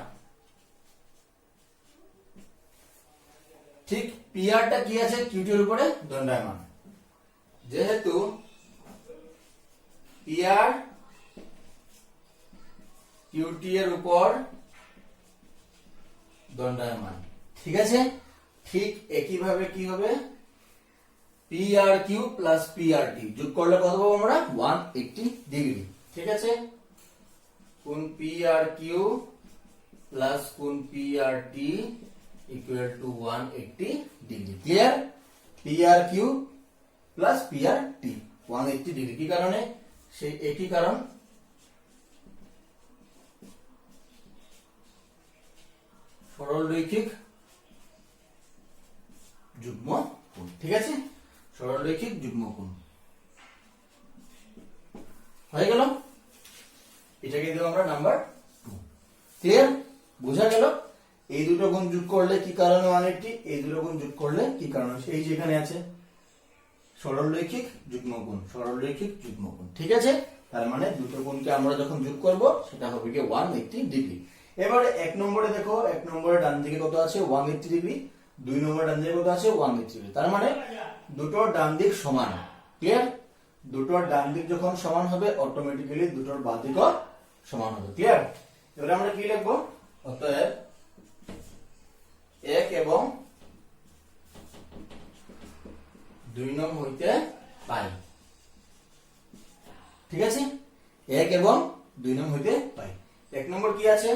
ঠিক পিআরটা কি আছে, কিউটির উপরে দণ্ডায়মান, যেহেতু পিআর কিউটি এর উপর দণ্ডায়মান, ঠিক আছে, ঠিক একই ভাবে কি হবে, P R Q plus P R টি যোগ করলে কত পাবো আমরা 180 ডিগ্রি, ঠিক আছে, কোণ পি আর কিউ প্লাস কোণ P R T equal to 180 degree. Clear? P R Q plus P R T 180 degree, কি কারণে, সেই একই কারণ, সরল রৈখিক যুগ্ম কোণ, ঠিক আছে, সরল রৈখিক যুগ্ম কোণ হয়ে গেল, এটাকে দেব আমরা নাম্বার 2। ক্লিয়ার? বোঝা গেল এই দুটো কোণ যোগ করলে কি কারণে 180, এই দুটো কোণ যোগ করলে কি কারণে, এই যেখানে আছে সরল রৈখিক যুগ্ম কোণ, সরল রৈখিক যুগ্ম কোণ, ঠিক আছে, তার মানে দুটো কোণকে আমরা যখন যোগ করব সেটা হবে কি 180 ডিগ্রি। এবারে এক নম্বরে দেখো, এক নম্বরে ডান দিকে কত আছে 180 ডিগ্রি, 2 নম্বরে ডান দিকে কত আছে 180 ডিগ্রি, তার মানে দুটোর ডান দিক সমান। ক্লিয়ার? দুটোর ডান দিক যখন সমান হবে অটোমেটিক্যালি দুটোর বাঁ দিকও সমান হবে। ক্লিয়ার? এবারে আমরা কি লিখবো, অতএব 1 এবং 2 নং হইতে পাই, ঠিক আছে, 1 এবং 2 নং হইতে পাই। এক নম্বর কি আছে,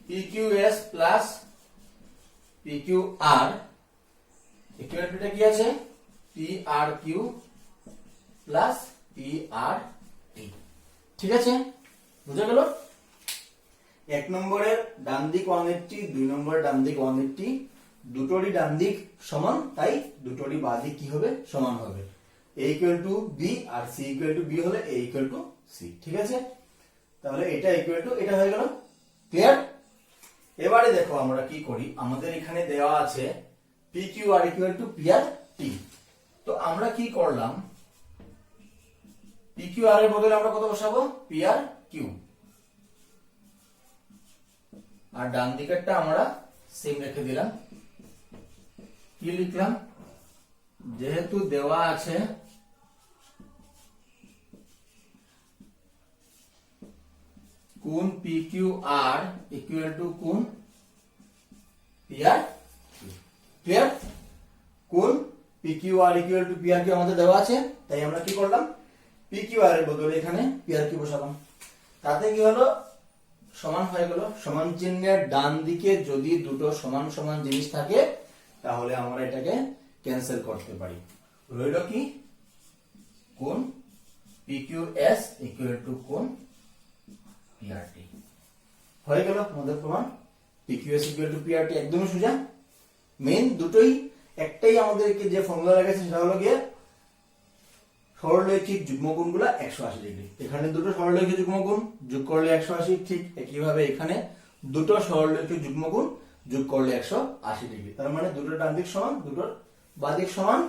PQS plus PQR equal to কি আছে, PRQ প্লাস PRT, ঠিক আছে, বুঝা গেল? এক নম্বরের ডান দিক 180, 2 নম্বরের ডান দিক 180, দুটোরই ডান দিক সমান, তাই দুটোরই বাঁ দিক কি হবে, সমান হবে। A ইকুয়াল টু B আর C ইকুয়াল টু B হলে A ইকুয়াল টু C, ঠিক আছে, তাহলে এটা ইকুয়াল টু এটা হয়ে গেল। ক্লিয়ার? এবারে দেখো আমরা কি করি, আমাদের এখানে দেওয়া আছে PQR ইকুয়াল টু PRT, তো আমরা কি করলাম, PQR এর বদলে আমরা কত বসাবো, PRQ, আর ডান দিকেরটা আমরা সেম রেখে দিলাম। কি লিখলাম, যেহেতু দেওয়া আছে কোণ PQR ইকুয়াল টু কোণ PRQ, ক্লিয়ার? কোণ PQR ইকুয়াল টু PRQ আমাদের দেওয়া আছে, তাই আমরা কি করলাম, PQR এর বদলে এখানে PRQ বসালাম, তাতে কি হলো, সমান হয়ে গেল। সমান চিহ্নের ডান দিকে যদি দুটো সমান সমান জিনিস থাকে তাহলে আমরা এটাকে ক্যান্সেল করতে পারি, রইল কি, কোণ PQS ইকুয়াল টু কোণ PRT, হয়ে গেল আমাদের প্রমাণ। PQS ইকুয়াল টু PRT একদমই সোজা, মেইন দুটোই একটাই, আমাদেরকে যে ফর্মুলা লেগেছে সেটা হলো গিয়ে সরলরৈখিক যুগ্মকোণগুলো 180 ডিগ্রি, এখানে দুটো সরলরৈখিক যুগ্মকোণ যোগ করলে 180, ঠিক একইভাবে এখানে দুটো সরলরৈখিক যুগ্মকোণ যোগ করলে 180 ডিগ্রি, তার মানে দুটো ডান দিক সমান, দুটোর বাঁ দিক সমান,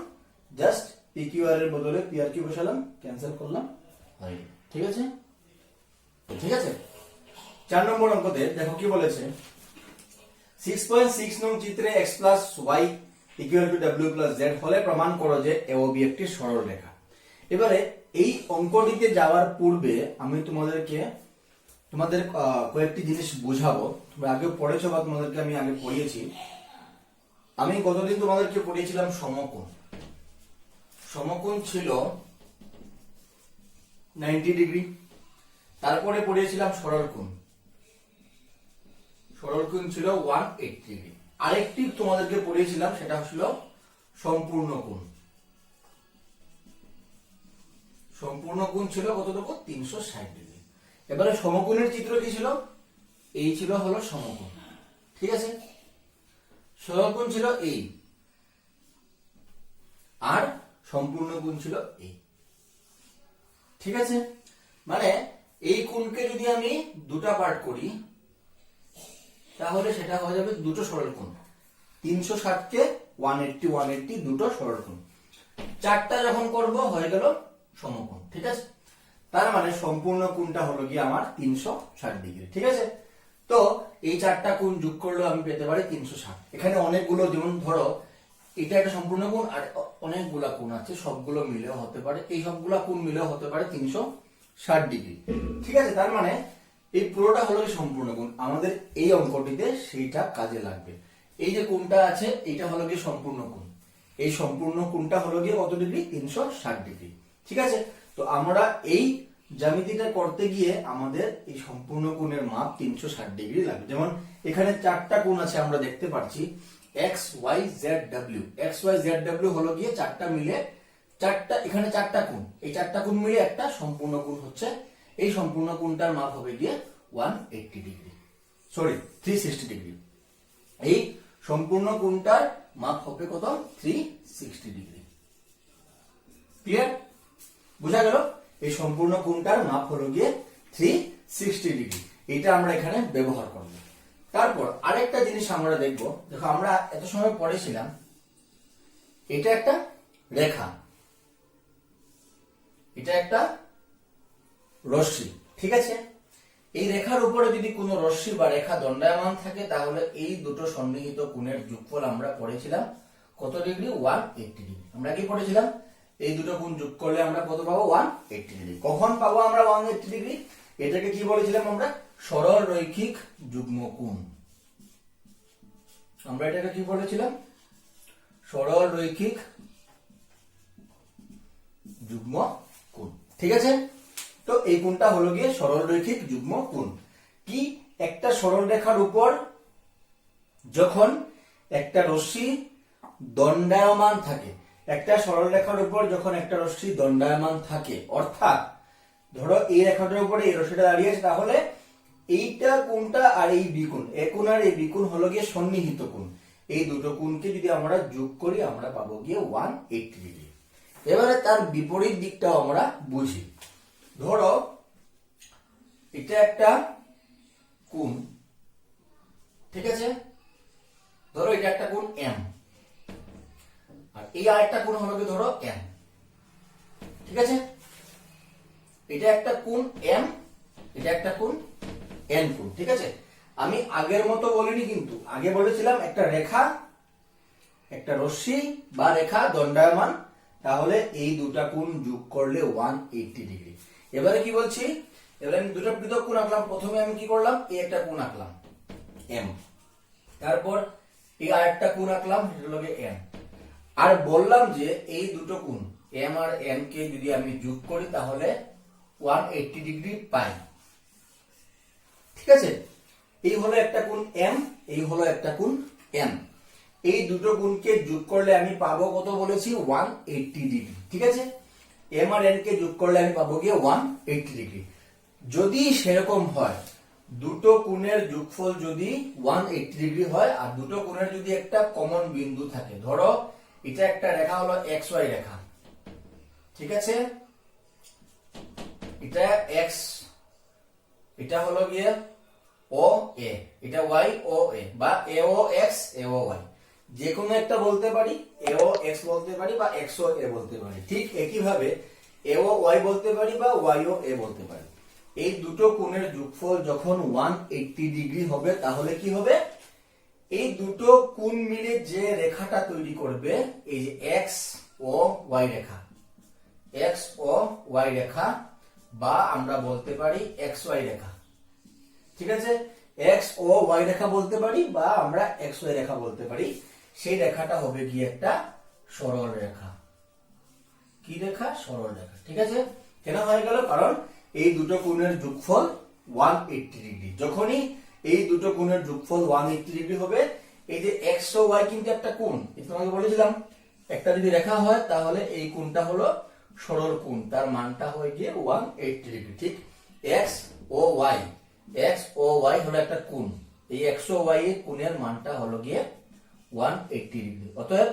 জাস্ট PQR এর বদলে PRQ বসালাম, ক্যান্সেল করলাম, হয়ে গেল, ঠিক আছে, ঠিক আছে। 4 নম্বর অঙ্কতে দেখো কি বলেছে, 6.6 নং চিত্রে x plus y equal to w plus z হলে প্রমাণ করো যে AOB একটি সরল রেখা। এবারে এই অঙ্কটিতে যাওয়ার পূর্বে আমি তোমাদের কয়েকটি জিনিস বোঝাবো। তোমরা আগে পড়েছো বা তোমাদেরকে আমি আগে পড়িয়েছি। আমি গতদিন তোমাদেরকে পড়িয়েছিলাম সমকোণ। সমকোণ ছিল 90 ডিগ্রি। তারপরে পড়িয়েছিলাম সরল কোণ। সরল কোণ ছিল 180 ডিগ্রি। আরেকটি তোমাদেরকে পড়িয়েছিলাম, সেটা ছিল সম্পূর্ণ কোণ। সম্পূর্ণ কোণ ছিল কতটুকু? 360 ডিগ্রি। এবারে সমকোণের চিত্র কি ছিল? এই ছিল হলো সমকোণ, ঠিক আছে। সরল কোণ ছিল এই, আর সম্পূর্ণ কোণ ছিল এই, ঠিক আছে। মানে এই কোণকে যদি আমি দুটা পার্ট করি তাহলে সেটা হয়ে যাবে দুটো সরল কোণ। 360 কে 180 180 দুটো সরল কোণ। চারটা যখন করব হয়ে গেল সমকোণ, ঠিক আছে। তার মানে সম্পূর্ণ কোণটা হলো গিয়ে আমার 360 ডিগ্রি, ঠিক আছে। তো এই চারটা কোণ যোগ করলে আমি পেতে পারি 360। এখানে অনেকগুলো, যেমন ধরো এটা একটা সম্পূর্ণ কোণ আর অনেকগুলা কোণ আছে, সবগুলো মিলেও হতে পারে, এই সবগুলা কোণ মিলেও হতে পারে 360 ডিগ্রি, ঠিক আছে। তার মানে এই পুরোটা হলো সম্পূর্ণ কোণ। আমাদের এই অঙ্কটিতে সেইটা কাজে লাগবে। এই যে কোণটা আছে এটা হলো গিয়ে সম্পূর্ণ কোণ। এই সম্পূর্ণ কোণটা হলো গিয়ে কত ডিগ্রি? 360 ডিগ্রি, ঠিক আছে। তো আমরা এই জ্যামিতিটা করতে গিয়ে আমাদের এই সম্পূর্ণ কোণের মাপ 360 ডিগ্রি লাগবে। যেমন এখানে চারটা কোণ আছে, আমরা দেখতে পাচ্ছি x y z w। x y z w হলো গিয়ে চারটা মিলে চারটা, এখানে চারটা কোণ, এই চারটা কোণ মিলে একটা সম্পূর্ণ কোণ হচ্ছে। এই সম্পূর্ণ কোণটার মাপ হবে গিয়ে 180 ডিগ্রি, সরি 360 ডিগ্রি। এই সম্পূর্ণ কোণটার মাপ হবে কত? 360 ডিগ্রি। ক্লিয়ার? বুঝা গেল? এই সম্পূর্ণ কোণটার মাপ হলো গিয়ে 360 ডিগ্রি। এটা আমরা এখানে ব্যবহার করব। তারপর আরেকটা জিনিস আমরা দেখব। দেখো, আমরা এত সময় পড়েছিলাম এটা একটা রেখা, এটা একটা রশ্মি, ঠিক আছে। এই রেখার উপরে যদি কোনো রশ্মি বা রেখা দণ্ডায়মান থাকে তাহলে এই দুটো সন্নিহিত কোণের যোগফল আমরা পড়েছিলাম কত ডিগ্রি? 180 ডিগ্রি। আমরা কি পড়েছিলাম? এই দুটো কোণ যোগ করলে আমরা কত পাবো? 180 ডিগ্রি। কখন পাবো আমরা 180 ডিগ্রি? এটাকে কি বলেছিলাম আমরা? সরল রৈখিক যুগ্ম কোণ। আমরা এটাকে কি বলেছিলাম? সরল রৈখিক যুগ্ম কোণ, ঠিক আছে। তো এই কোণটা হলো গিয়ে সরল রৈখিক যুগ্ম কোণ। কি? একটা সরল রেখার উপর যখন একটা রশ্মি দণ্ডায়মান থাকে, একটা সরল রেখার উপর যখন একটা রশ্মি দণ্ডায়মান থাকে, অর্থাৎ ধরো এই রেখাটার উপরে এই রশ্মিটা দাঁড়িয়ে আছে, তাহলে এইটা কোণটা আর এই বিকোণ, এ কোণ আর এই বিকোণ হলো গিয়ে সন্নিহিত কোণ। এই দুটো কোণকে যদি আমরা যোগ করি আমরা পাবো গিয়ে 180 ডিগ্রি। এবারে তার বিপরীত দিকটাও আমরা বুঝি। ধরো এটা একটা কোণ, ঠিক আছে। ধরো এটা একটা কোণ m, আর এই আরেকটা কোণ হলো কি ধরো n, ঠিক আছে। এটা একটা কোণ m, এটা একটা কোণ n কোণ, ঠিক আছে। আমি আগের মতো বলিনি, কিন্তু আগে বলেছিলাম একটা রেখা, একটা রশ্মি বা রেখা দণ্ডায়মান, তাহলে এই দুটা কোণ যোগ করলে 180 ডিগ্রি। এবারে কি বলছি? এবারে আমি দুটো পৃথক কোণ আঁকলাম। প্রথমে আমি কি করলাম? এই একটা কোণ আঁকলাম m, তারপর এই আরেকটা কোণ আঁকলাম, সেটা হলো n। আর বললাম যে এই দুটো কোণ m আর n কে যদি আমি যোগ করি তাহলে 180 ডিগ্রি পাই, ঠিক আছে। এই হলো একটা কোণ m, এই হলো একটা কোণ n। এই দুটো কোণকে যোগ করলে আমি পাবো কত বলেছি? 180 ডিগ্রি, ঠিক আছে। m আর n কে যোগ করলে আমি পাবো গিয়ে 180 ডিগ্রি। যদি সেরকম হয়, দুটো কোণের যোগফল যদি 180 ডিগ্রি হয় আর দুটো কোণের যদি একটা কমন বিন্দু থাকে, ধরো এটা একটা রেখা হলো xy রেখা, ঠিক আছে। এটা x, এটা হলো গিয়ে o a, এটা y o a বা a o x a o y, যে কোনো একটা বলতে পারি, a o x বলতে পারি বা x o a বলতে পারি। ঠিক একই ভাবে a o y বলতে পারি বা y o a বলতে পারি। এই দুটো কোণের যোগফল যখন 180 ডিগ্রি হবে তাহলে কি হবে? এই দুটো কোণ মিলে যে রেখাটা তৈরি করবে, এই যে x ও y রেখা, এক্স ও ওয়াই রেখা, বা আমরা বলতে পারি এক্স ওয়াই রেখা। ঠিক আছে, এক্স ও ওয়াই রেখা বলতে পারি, বা আমরা এক্স ওয়াই রেখা বলতে পারি। সেই রেখাটা হবে গিয়ে একটা সরল রেখা। কি রেখা? সরল রেখা। ঠিক আছে, কেন হয়ে গেল? কারণ এই দুটো কোণের যোগফল 180 ডিগ্রি। যখনই এই দুটো কোণের যোগফল 180 ডিগ্রি হবে, এই যে এক্স ও ওয়াই কিন্তু একটা কোণ, তোমাকে বলেছিলাম একটা যদি রেখা হয় তাহলে এই কোণটা হলো সরল কোণ, তার মানটা হয়ে গিয়ে 180 ডিগ্রি। ঠিক, এক্স ও ওয়াই হলো একটা কোণ, এই এক্স ও ওয়াই এর কোণের মানটা হলো গিয়ে 180 ডিগ্রি। অতএব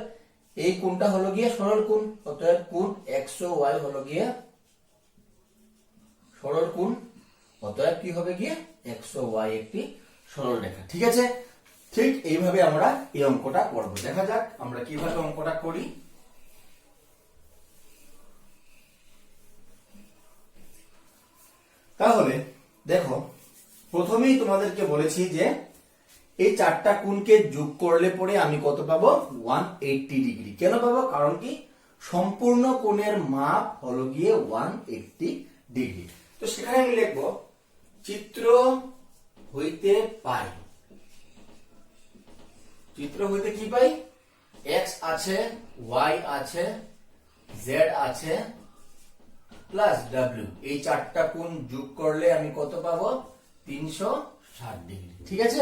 এই কোণটা হলো গিয়ে সরল কোণ, অতএব কোণ এক্স ও ওয়াই হলো গিয়ে সরল কোণ। অতএব কি হবে গিয়ে এক্স ও ওয়াই একটি সরল রেখা। ঠিক আছে, ঠিক এইভাবে আমরা এই অঙ্কটা করব। দেখা যাক আমরা কিভাবে অঙ্কটা করি। তাহলে দেখো, প্রথমেই তোমাদেরকে বলেছি যে এই চারটা কোণকে যোগ করলে পরে আমি কত পাবো? 180 ডিগ্রি। কেন পাবো? কারণ কি সম্পূর্ণ কোণের মাপ হলো গিয়ে 180 ডিগ্রি। তো সেখানে আমি লিখবো চিত্র হইতে পাই, চিত্র হইতে কি পাই? এক্স আছে, ওয়াই আছে, জেড আছে, প্লাস ডাব্লিউ। এই চারটা কোণ যোগ করলে আমি কত পাবো? 360 ডিগ্রি। ঠিক আছে,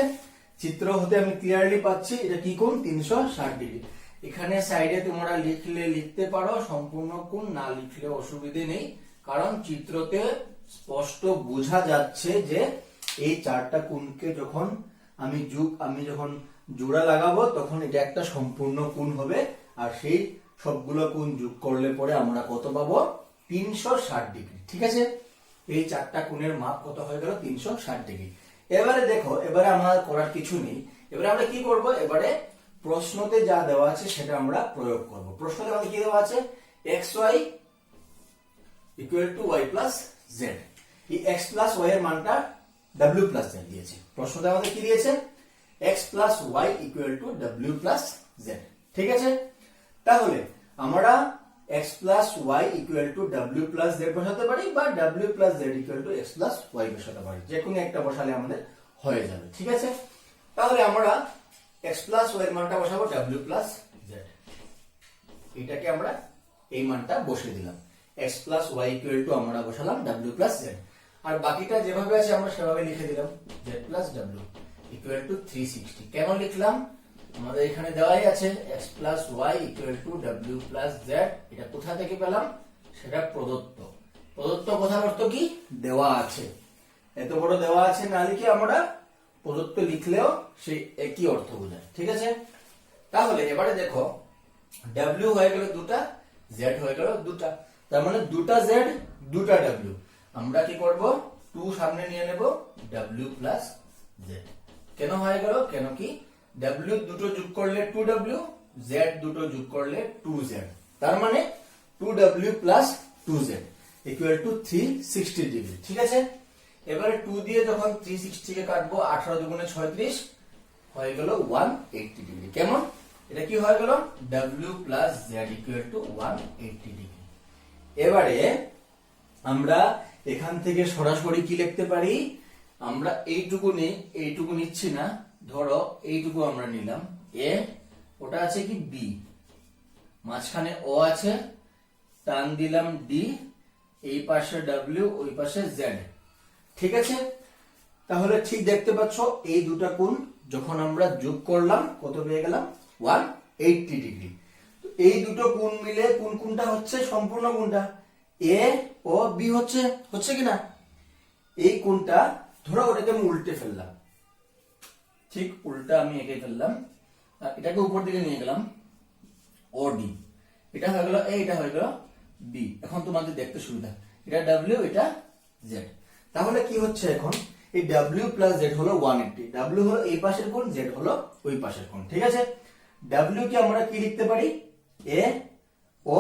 চিত্র হতে আমি ক্লিয়ারলি পাচ্ছি এটা কি কোণ? 360 ডিগ্রি। এখানে সাইডে তোমরা লিখলে লিখতে পারো, সম্পূর্ণ কোণ না লিখলে অসুবিধে নেই, কারণ চিত্রতে স্পষ্ট বোঝা যাচ্ছে যে এই চারটা কোণকে যখন আমি যখন জোড়া লাগাবো তখন এটা একটা সম্পূর্ণ কোণ হবে, আর সেই সবগুলো কোণ যোগ করলে পরে আমরা কত পাবো? 360 ডিগ্রি। ঠিক আছে, এই চারটা কোণের মাপ কত হয়ে গেল? 360 ডিগ্রি। এবারে দেখো, এবারে আমাদের করার কিছু নেই। এবারে আমরা কি করব? এবারে প্রশ্নতে যা দেওয়া আছে সেটা আমরা প্রয়োগ করব। প্রশ্নতে আমাদের কি দেওয়া আছে? xy = y + z। এই x + y এর মানটা w + z দিয়েছে। প্রশ্নতে আমাদের কি দিয়েছে? x + y = w + z। ঠিক আছে, তাহলে আমরা x + y = w + z বসাতে পারি, বা w + z = x + y বসাতে পারি। যে কোনো একটা বসালে আমাদের হয়ে যাবে। ঠিক আছে, তাহলে আমরা x + y এর মানটা বসাবো w + z। এটাকে আমরা এই মানটা বসিয়ে দিলাম। x + y = আমরা বসালাম w + z, আর বাকিটা যেভাবে আছে আমরা সেভাবে লিখে দিলাম z + w = 360। কেন লিখলাম? আমাদের এখানে দেওয়াই আছে x + y = w + z। এটা কোথা থেকে পেলাম? সেটা প্রদত্ত। প্রদত্ত কথার অর্থ কি? দেওয়া আছে। এত বড় দেওয়া আছে না লিখে আমরা প্রদত্ত লিখলেও সেই একই অর্থ বোঝায়। ঠিক আছে, তাহলে এবারে দেখো w হয়ে গেল দুটা, z হয়ে গেল দুটা, তার মানে দুটা z দুটা w। আমরা কি করব? 2 সামনে নিয়ে নেব, w + z। কেন হয়ে গেল? কেন কি w দুটো যোগ করলে 2w, z দুটো যোগ করলে 2z, তার মানে 2w + 2z = 360 ডিগ্রি। ঠিক আছে, এবারে 2 দিয়ে যখন 360 কে কাটবো, 18 × 2 = 36 হয়ে গেল 180 ডিগ্রি। কেমন? এটা কি হয়ে গেল? w + z = 180 degree. এবারে আমরা এখান থেকে সরাসরি কি লিখতে পারি? আমরা এইটুকু নিচ্ছি না, ধরো এইটুকু আমরা নিলাম a, ওটা আছে কি b, মাঝখানে o আছে, টান দিলাম d, এই পাশে w, ওই পাশে z। ঠিক আছে, তাহলে ঠিক দেখতে পাচ্ছ এই দুটা কোণ যখন আমরা যোগ করলাম কত পেয়ে গেলাম? 180 ডিগ্রি। তো এই দুটো কোণ মিলে কোন কোণটা হচ্ছে? সম্পূর্ণ কোণটা a ও b হচ্ছে কি না? এই কোণটা ধরো ওটাকে আমি উল্টে ফেললাম, ঠিক উল্টা আমি এঁকে ফেললাম, আর এটাকে উপর দিকে নিয়ে গেলাম OD। এটা হয়ে গেল a, এটা হয়ে গেল b। এখন তোমাদের দেখতে সুবিধা, এটা w, এটা z। তাহলে কি হচ্ছে এখন? এই w + z হলো 180, w হলো এই পাশের কোণ, z হলো ওই পাশের কোণ। ঠিক আছে, w কে আমরা কি লিখতে পারি? a o,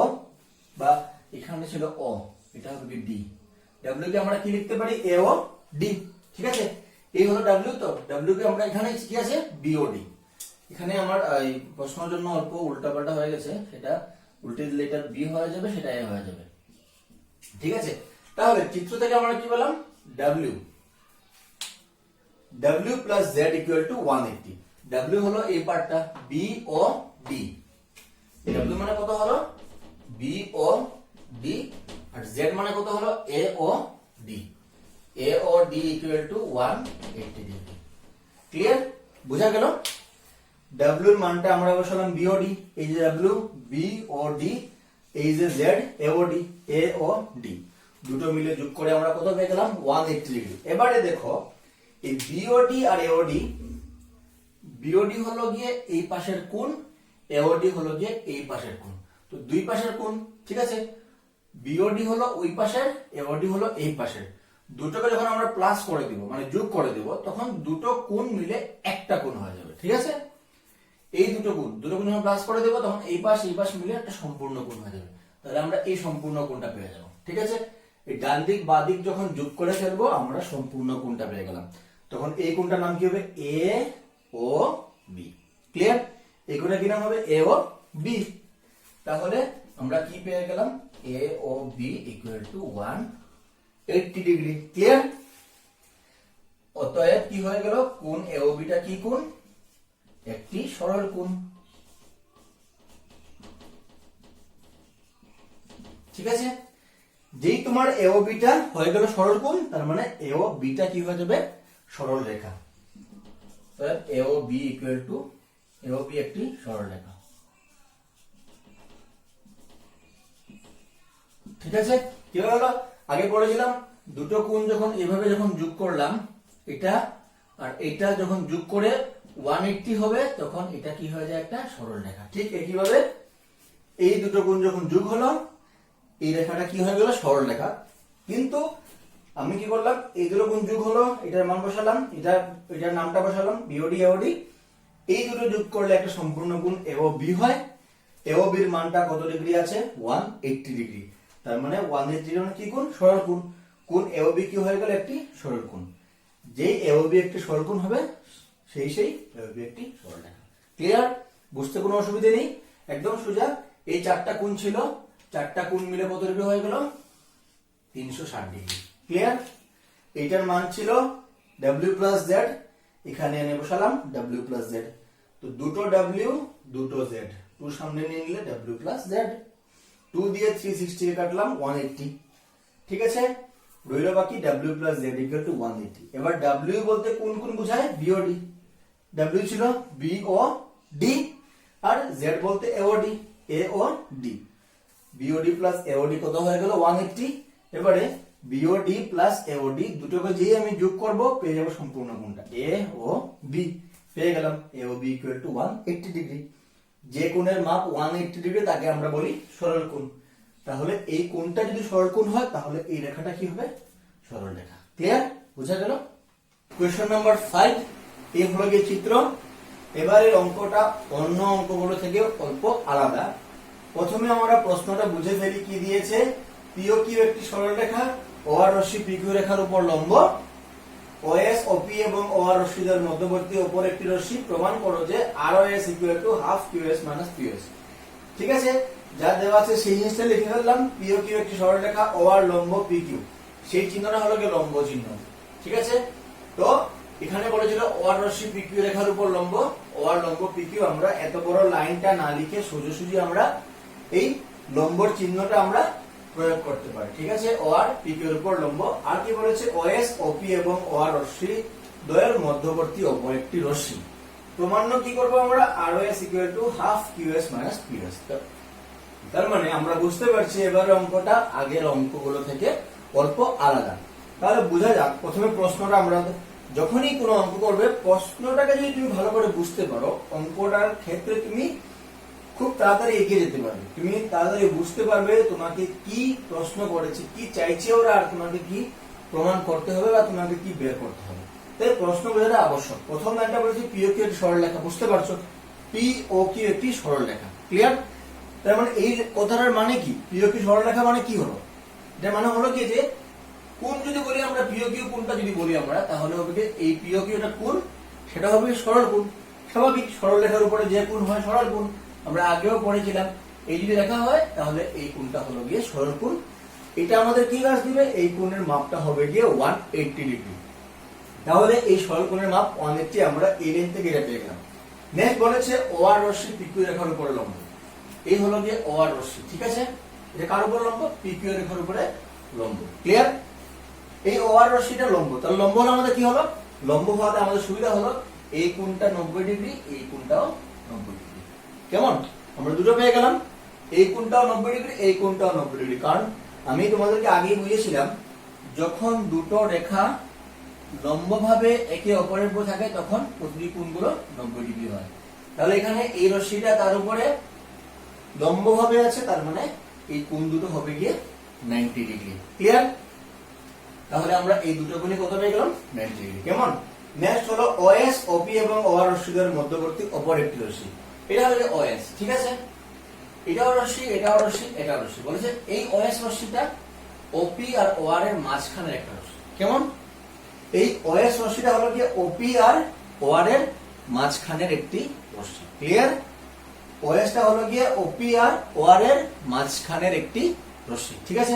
বা এখানে ছিল o, এটা হবে d। w কে আমরা কি লিখতে পারি? a o d। ঠিক আছে, এই হলো w। তো w কে আমরা এখানে কি আছে? b o d। এখানে আমার এই প্রশ্নের জন্য অল্প উল্টাপাল্টা হয়ে গেছে, সেটা উল্টে দিলে এটা b হয়ে যাবে, সেটা a হয়ে যাবে। ঠিক আছে, তাহলে চিত্র থেকে আমরা কি পেলাম, W plus Z equal to 180। W হলো এই পার্টটা B ও D, W মানে কত হলো B ও D, আর Z মানে কত হলো A ও D, A ও D equal to 180 degree. Clear, বোঝা গেল? W এর মানটা আমরা বসালাম B ও D, এই যে W B ও D, এই যে Z A ও D, A ও D, দুটো মিলে যোগ করে আমরা কত পেয়ে গেলাম 180 ডিগ্রি। এবারে দেখো এই BOD আর AOD, BOD হলো গিয়ে এই পাশের কোণ, AOD হলো গিয়ে এই পাশের কোণ, তো দুই পাশের কোণ, ঠিক আছে। BOD হলো ওই পাশের, AOD হলো এই পাশের, দুটোকে যখন আমরা প্লাস করে দিব মানে যোগ করে দিব, তখন দুটো কোণ মিলে একটা কোণ হয়ে যাবে, ঠিক আছে। এই দুটো কোণ যখন প্লাস করে দেব, তখন এই পাশ মিলে একটা সম্পূর্ণ কোণ হয়ে যাবে, তাহলে আমরা এই সম্পূর্ণ কোণটা পেয়ে যাব, ঠিক আছে। এই ডান দিক বাঁ দিক যখন যোগ করে ফেলবো আমরা সম্পূর্ণ কোণটা পেয়ে গেলাম, তখন এই কোণটার নাম কি হবে এ ও বি। ক্লিয়ার, এই কোণটা কি নাম হবে এ ও বি। তাহলে আমরা কি পেয়ে গেলাম A O B equal to 180 degree. Clear, অতএব কি হয়ে গেল, কোণ এ ও বিটা কি কোণ, একটি সরল কোণ, ঠিক আছে। যেই তোমার এ ও বিটা হয়ে গেল সরল কোণ, তার মানে এ ও বিটা কি হয়ে যাবে সরল রেখা, A O B equal to A O B একটি সরল রেখা, ঠিক আছে। কি হলো, আগে বলেছিলাম দুটো কোণ যখন এভাবে যখন যোগ করলাম, এটা আর এটা যখন যোগ করে 180 হবে, তখন এটা কি হয়ে যায় একটা সরল রেখা। ঠিক একইভাবে এই দুটো কোণ যখন যোগ হলো, এই রেখাটা কি হয়ে গেল সরল রেখা। কিন্তু আমি কি করলাম, এই দুটো কোণ যোগ হলো, এটার মান বসালাম, এটার নামটা বসালাম বিওডি এওডি, এই দুটো যোগ করলে একটা সম্পূর্ণ কোণ এও বি হয়। এও বির মানটা কত ডিগ্রি আছে 180 ডিগ্রি, তার মানে 180 ডিগ্রি মানে কি কোণ, সরল কোণ। কোণ এও বি কি হয়ে গেল একটি সরল কোণ, যেই এও বি একটি সরল কোণ হবে সেই এও বি একটি সরল রেখা। ক্লিয়ার, বুঝতে কোনো অসুবিধা নেই, একদম সোজা। এই চারটা কোণ ছিল, চারটা কোণ মিলে কত ডিগ্রি হয়ে গেল 360 ডিগ্রি। ক্লিয়ার, এইটার মান ছিল W প্লাস জেড, এখানে এনে বসালাম W প্লাস জেড, তো দুটো W দুটো Z, 2 সামনে নিয়ে নিলে W প্লাস জেড, 2 দিয়ে 360 কে কাটলাম 180, ঠিক আছে। রইল বাকি W plus Z equal to 180। এবার W বলতে কোন কোন বোঝায়, BOD, W ছিল B ও D, আর Z বলতে AOD, A ও D, BOD প্লাস AOD কত হয়ে গেল 180। এবারে BOD প্লাস AOD দুটোকে যেই আমি যোগ করব পেয়ে যাব সম্পূর্ণ কোণটা A ও B, পেয়ে গেলাম A ও B ইকুয়াল টু 180 ডিগ্রি। যে কোণের মাপ 180 ডিগ্রি তাকে আমরা বলি সরল কোণ। তাহলে এই কোণটা যদি সরল কোণ হয়, তাহলে এই রেখাটা কি হবে সরল রেখা। ক্লিয়ার, বোঝা গেল? কোয়েশ্চন নাম্বার 5, এই হলো গিয়ে চিত্র। এবারের অঙ্কটা অন্য অঙ্কগুলো থেকে অল্প আলাদা। প্রথমে আমরা প্রশ্নটা বুঝে ফেলি, কি দিয়েছে, পিও কিউ একটি সরল রেখা, ওআর রশ্মি পিকিউ রেখার উপর লম্ব, ওএস ওপি এবং ওআর রশ্মিদের মধ্যবর্তী অপর একটি রশ্মি, প্রমাণ করো যে R O S equal to half QS minus P S. ঠিক আছে, যা দেওয়া আছে সেই জিনিসটা লিখে ফেললাম। পিও কিউ একটি সরল রেখা, ওআর লম্ব পিকিউ, সেই চিহ্নটা হলো গিয়ে লম্ব চিহ্ন। ঠিক আছে, তো এখানে বলেছিল ওআর রশ্মি পিকিউ রেখার উপর লম্ব, ওআর লম্ব পিকিউ, আমরা এত বড় লাইনটা না লিখে সোজাসুজি আমরা এই লম্বর চিহ্নটা আমরা প্রয়োগ করতে পারি। ঠিক আছে, ওআর পিকিউর উপর লম্ব। আর কি বলেছে, ওএস ওপি এবং ওআর রশ্মি দ্বয়ের মধ্যবর্তী অপর একটি রশ্মি। প্রমাণ্য কি করব আমরা, R O S equal to half QS minus P S. তার মানে আমরা বুঝতে পারছি এবারে অঙ্কটা আগের অঙ্কগুলো থেকে অল্প আলাদা। তাহলে বোঝা যাক, প্রথমে প্রশ্নটা আমরা যখনই কোনো অঙ্ক করবে, প্রশ্নটাকে যদি তুমি ভালো করে বুঝতে পারো, অঙ্কটার ক্ষেত্রে তুমি খুব তাড়াতাড়ি এগিয়ে যেতে পারবে। তুমি তাড়াতাড়ি বুঝতে পারবে তোমাকে কি প্রশ্ন করেছে, কি চাইছে ওরা, আর তোমাকে কি প্রমাণ করতে হবে বা তোমাকে কি বের করতে হবে। তাই প্রশ্ন বোঝাটা আবশ্যক। প্রথম লাইনটা বলেছি পিও কিউ একটি সরল রেখা, বুঝতে পারছো, পিও কিউ একটি সরল রেখা। ক্লিয়ার? তার মানে এই কথাটার মানে কি, পিও কিউ সরল রেখা মানে কি হলো, এটা মানে হলো কি যে কোণ যদি বলি আমরা, পিও কিউ কোণটা যদি বলি আমরা, তাহলে হবে কি এই পিও কিউটা কোণ, সেটা হবে সরল কোণ। স্বাভাবিক, সরল রেখার উপরে যে কোণ হয় সরল কোণ, আমরা আগেও পড়েছিলাম। এই যদি রেখা হয় তাহলে এই কোণটা হলো গিয়ে সরল কোণ। এটা আমাদের কি কাজ দিবে, এই কোণের মাপটা হবে গিয়ে 180 ডিগ্রি। তাহলে এই সরল কোণের মাপ 180 আমরা এই লাইন থেকে এটা পেয়ে গেলাম। নেক্সট বলেছে OR রশ্মি PQ রেখার উপরে লম্ব। এই হলো গিয়ে OR রশ্মি, ঠিক আছে? এটা কার উপরে লম্ব? PQ রেখার উপরে লম্ব। ক্লিয়ার? এই OR রশ্মিটা লম্ব, তাহলে লম্ব হলো আমাদের কি হলো, লম্ব হওয়াতে আমাদের সুবিধা হলো এই কোণটা 90 ডিগ্রি, এই কোণটাও 90 ডিগ্রি। কেমন? আমরা দুটো পেয়ে গেলাম, এই কোণটাও 90 ডিগ্রি, এই কোণটাও 90 ডিগ্রি। কারণ আমি তোমাদেরকে আগেই বুঝিয়েছিলাম, যখন দুটো রেখা লম্বভাবে একে অপরের উপর থাকে তখন প্রতিটি কোণগুলো 90 ডিগ্রি হয়। তাহলে এখানে এই রশ্মিটা তার উপরে লম্বভাবে আছে, তার মানে এই কোণ দুটো হবে গিয়ে 90 ডিগ্রি। ক্লিয়ার? তাহলে আমরা এই দুটো কোণে কত পেয়ে গেলাম? 90 ডিগ্রি। কেমন? নেক্সট হলো OS, OP এবং OR রশ্মিদের মধ্যবর্তী অপর একটি রশ্মি। এটা হলো OS, ঠিক আছে? এটাও রশ্মি, এটাও রশ্মি, এটাও রশ্মি। বলেছে এই OS রশ্মিটা OP আর OR এর মাঝখানের একটা রশ্মি। কেমন? এই OS রশ্মিটা হলো কি OP আর OR এর মাঝখানের একটি রশ্মি। ক্লিয়ার? OS টা হলো গিয়ে OP আর OR এর মাঝখানের একটি রশ্মি, ঠিক আছে?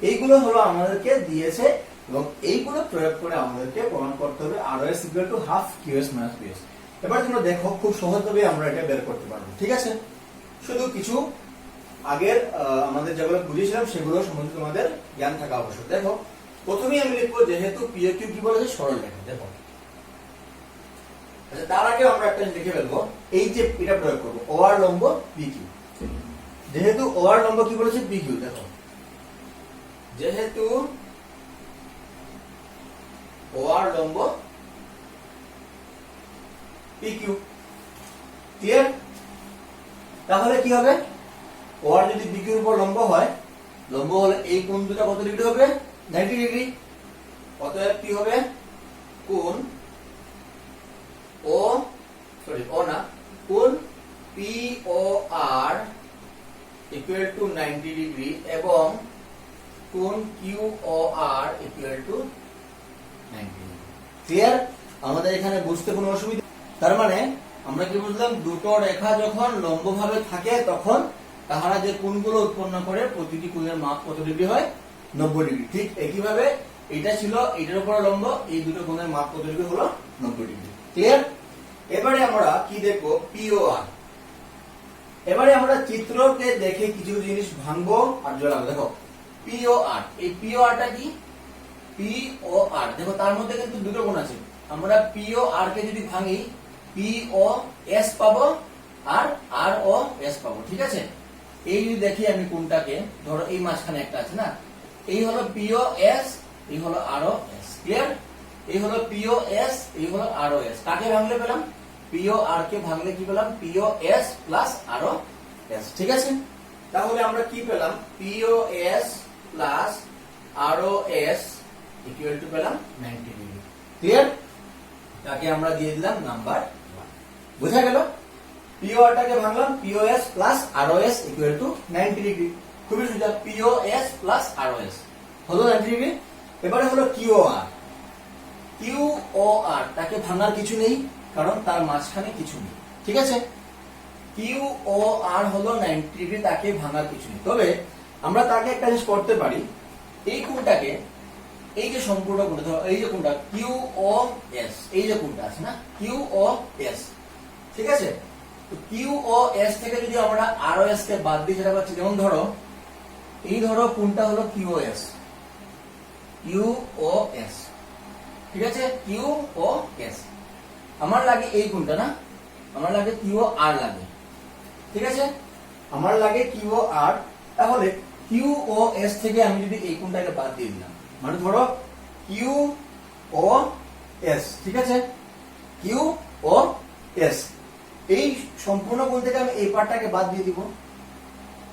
এইগুলো হলো আমাদেরকে দিয়েছে এবং এইগুলো প্রয়োগ করে আমাদেরকে প্রমাণ করতে হবে ROS = হাফ QS - PS। এবার তোমরা দেখো, খুব সহজভাবে আমরা এটা বের করতে পারবো, ঠিক আছে? শুধু কিছু আগের আমাদের যেগুলো বুঝিয়েছিলাম সেগুলো সম্বন্ধে তোমাদের জ্ঞান থাকা আবশ্যক। দেখো, প্রথমেই আমি লিখবো যেহেতু PQ কি বলেছে, সরল রেখা। দেখো, আচ্ছা, তার আগে আমরা একটা লিখে ফেলবো, এই যে এটা প্রয়োগ করবো OR লম্ব PQ। যেহেতু OR লম্ব কি বলেছে, PQ। দেখো, যেহেতু OR লম্ব PQ, ক্লিয়ার? তাহলে কি হবে, OR যদি PQ এর উপর লম্ব হয়, লম্ব হলে এই কোণ দুটো কত ডিগ্রি হবে? 90 ডিগ্রি। অতএব কি হবে, কোণ কোণ POR = 90 ডিগ্রি এবং কোণ QOR = 90 ডিগ্রি। ক্লিয়ার? আমাদের এখানে বুঝতে কোনো অসুবিধা? তার মানে আমরা কি বুঝলাম, দুটো রেখা যখন লম্বভাবে থাকে তখন তাহারা যে কোণগুলো উৎপন্ন করে প্রতিটি কোণের মাপ কত ডিগ্রি হয়? 90 ডিগ্রি। ঠিক একইভাবে এটা ছিল, এটার উপর লম্ব, এই দুটো কোণের মাপ কত ডিগ্রি হলো? 90 ডিগ্রি। ক্লিয়ার? এবারে আমরা কি দেখবো, POR। এবারে আমরা চিত্রকে দেখে কিছু জিনিস ভাঙবো আর জোড়াবো। দেখো, POR, এই POR টা কি? POR দেখো, তার মধ্যে কিন্তু দুটো কোণ আছে। আমরা POR কে যদি ভাঙি, POS পাবো আর ROS পাবো, ঠিক আছে? এই যদি দেখি আমি কোণটাকে, ধরো এই মাঝখানে একটা আছে না, এই হলো POS, এই হলো ROS। ক্লিয়ার? এই হলো POS, এই হলো ROS। কাকে ভাঙলে পেলাম? POR কে ভাঙলে কি পেলাম? POS প্লাস ROS, ঠিক আছে? তাহলে আমরা কি পেলাম? POS প্লাস ROS = পেলাম 90 ডিগ্রি। ক্লিয়ার? তাকে আমরা দিয়ে দিলাম নাম্বার 1। বুঝা গেল? POR টাকে ভাঙলাম, POS প্লাস ROS = 90 ডিগ্রি। খুবই সোজা, POS প্লাস ROS হলো 90 ডিগ্রি। এবারে হলো QOR। QOR তাকে ভাঙার কিছু নেই, কারণ তার মাঝখানে কিছু নেই, ঠিক আছে? QOR হলো 90 ডিগ্রি, তাকে ভাঙার কিছু নেই। তবে আমরা তাকে একটা জিনিস করতে পারি, এই কোণটাকে, এই যে সম্পূর্ণ কোণটা, ধরো এই যে কোণটা QOS, এই যে কোণটা আছে না QOS, ঠিক আছে? তো QOS থেকে যদি আমরা ROS কে বাদ দিই, সেটা পাচ্ছি, যেমন ধরো এই ধরো কোণটা হলো QOS, ঠিক আছে? QOS আমার লাগে এই কোণটা না, আমার লাগে QOR লাগে, ঠিক আছে? আমার লাগে QOR। তাহলে QOS থেকে আমি যদি এই কোণটাকে বাদ দিয়ে দিলাম, মানে ধরো QOS, ঠিক আছে? QOS, এই সম্পূর্ণ কোণ থেকে আমি এই পার্টটাকে বাদ দিয়ে দিব,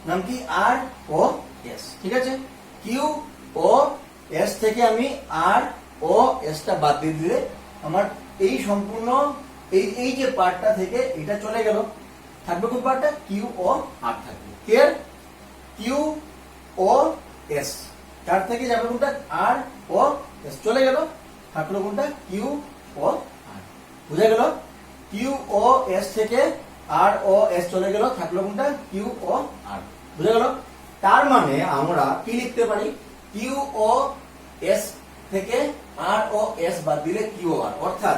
নাম কি? ROS, ঠিক আছে? QOS থেকে আমি ROS টা বাদ দিয়ে দিলে আমার এই সম্পূর্ণ এই যে পার্টটা থেকে এটা চলে গেল, থাকবে কোন পার্টটা? QOR থাকবে। ক্লিয়ার? QOS, তার থেকে যাবে কোনটা? ROS, চলে গেল, থাকলো কোনটা? QOR। বুঝা গেল? QOS থেকে ROS চলে গেল, থাকলো কোনটা? QOR। বুঝা গেল? তার মানে আমরা কি লিখতে পারি, কিউ ও এস থেকে আর ও এস বাদ দিলে কিউ আর, অর্থাৎ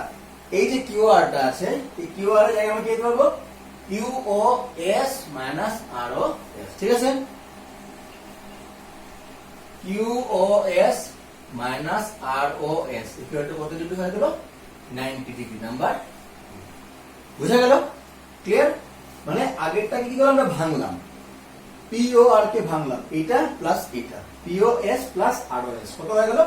এই যে কিউ আরটা আছে এই কিউ আর এর জায়গায় আমরা কি লিখতে পারবো, Q O S minus R O S. ঠিক আছে, Q O S minus R O S equal to কত ডিগ্রি হয়ে গেল, 90 ডিগ্রি। নাম্বার বুঝা গেল? ক্লিয়ার? মানে আগেরটা কি করলাম, আমরা ভাঙলাম, পিও আর কে ভাঙলাম, এটা প্লাস এটা, পিও এস প্লাস আর ও এস কত হয়ে গেল,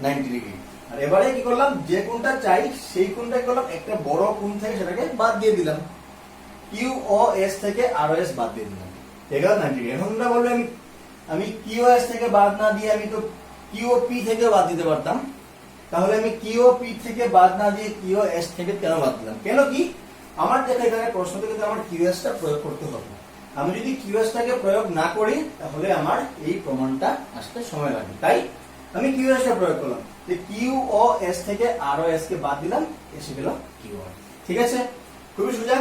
90 ডিগ্রি। আর এবারে কি করলাম, যে কোণটা চাই সেই কোণটা কি করলাম, একটা বড় কোণ থেকে সেটাকে বাদ দিয়ে দিলাম, কিউ ও এস থেকে আর ও এস বাদ দিয়ে দিলাম, ঠিক আছে 90 ডিগ্রি। এখন তোমরা বলবে আমি কিউ এস থেকে বাদ না দিয়ে আমি তো কিউ পি থেকে বাদ দিতে পারতাম, তাহলে আমি কিউ পি থেকে বাদ না দিয়ে কিউ এস থেকে কেন বাদ দিলাম, কেন কি আমার দেখা এখানে প্রশ্ন থেকে তো আমার কিউ এস টা প্রয়োগ করতে হবে। আমি যদি কিউ এস টাকে প্রয়োগ না করি তাহলে আমার এই প্রমাণটা আসতে সময় লাগবে, তাই আমি কিউ এস টা প্রয়োগ করলাম, যে কিউ ও এস থেকে আর ও এস কে বাদ দিলাম, এসে গেল কিউ আর। ঠিক আছে, খুবই সোজা।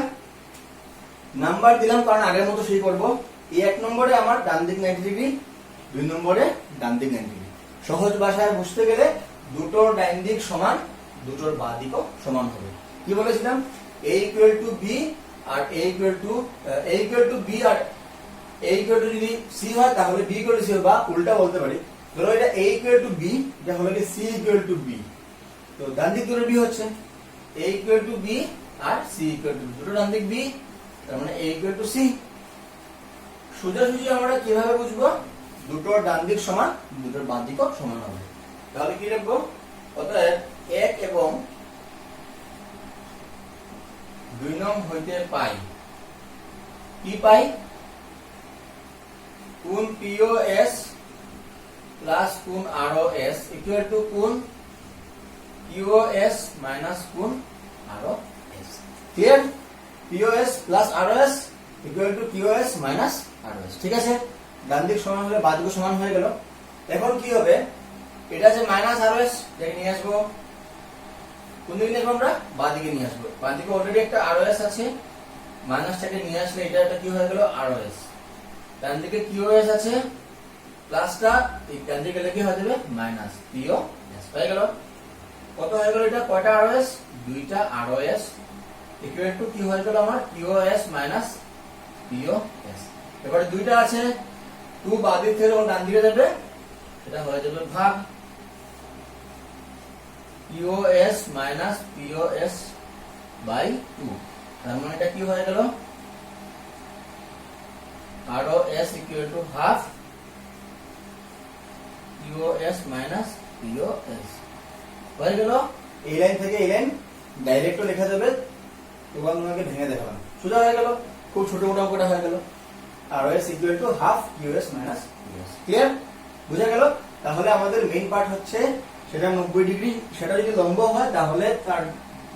নাম্বার দিলাম কারণ আগের মতো সেই করবো, এই 1 নম্বরে আমার ডান দিক 90 ডিগ্রি, 2 নম্বরে ডান দিক 90 ডিগ্রি। সহজ ভাষায় বুঝতে গেলে দুটোর ডান দিক সমান, দুটোর বাঁ দিকও সমান হবে। কি বলেছিলাম, a ইকুয়াল টু b আর a ইকুয়াল টু b আর a ইকুয়াল টু যদি c হয় তাহলে b ইকুয়াল টু c, বা উল্টা বলতে পারি, ধরো এটা a ইকুয়াল টু b, এটা হলো কি c ইকুয়াল টু b, তো ডান দিক দুটো b হচ্ছে, a ইকুয়াল টু b আর c ইকুয়াল টু b, দুটো ডান দিক b, তার মানে a ইকুয়াল টু c। সোজাসুজি আমরা কিভাবে বুঝবো, দুটোর ডান দিক সমান, দুটোর বাঁ দিকও সমান হবে। তাহলে কি লিখবো, অতএব 1 এবং 2 নং হইতে পাই, কি পাই, কোণ পিওএস প্লাস কোণ আরওএস ইকুয়াল টু কোণ কিউএস মাইনাস কোণ ROS. Clear? POS plus ROS equal to QS minus ROS. ঠিক আছে, ডান দিক সমান হলে বাঁ দিক সমান হয়ে গেল। এখন কি হবে, এটা যে মাইনাস আরওএস এটাকে নিয়ে আসবো কোন দিকে, নিয়ে আমরা বাঁ দিকে নিয়ে আসবো, বাঁ দিকে অলরেডি একটা আরওএস আছে, মাইনাসটাকে নিয়ে আসলে এটা একটা কি হয়ে গেল আরওএস, ডান দিকে কিউএস আছে, প্লাসটা এই ডান দিকে গেলে কি হয়ে যাবে মাইনাস পিওএস হয়ে গেল। কত হয়ে গেল, এটা কয়টা আরওএস, 2টা আরওএস ইকুয়াল টু কি হয়ে গেল আমার কিউএস মাইনাস পিওএস। এবারে 2টা আছে, 2 বাঁ দিক থেকে যখন ডান দিকে যাবে সেটা হয়ে যাবে ভাগ পিওএস মাইনাস পিওএস বাই 2, তার মানে এটা কি হয়ে গেল ROS equal to half POS minus POS হয়ে গেল। এই লাইন থেকে এই লাইন ডাইরেক্ট লেখা যাবে, এবার তোমাকে ভেঙে দেখালাম, সোজা হয়ে গেল, খুব ছোট মোটা অঙ্কটা হয়ে গেল, ROS equal to half QS minus POS. Clear? বুঝা গেল? তাহলে আমাদের মেইন পার্ট হচ্ছে সেটা 90 ডিগ্রি, সেটা যদি লম্ব হয় তাহলে তার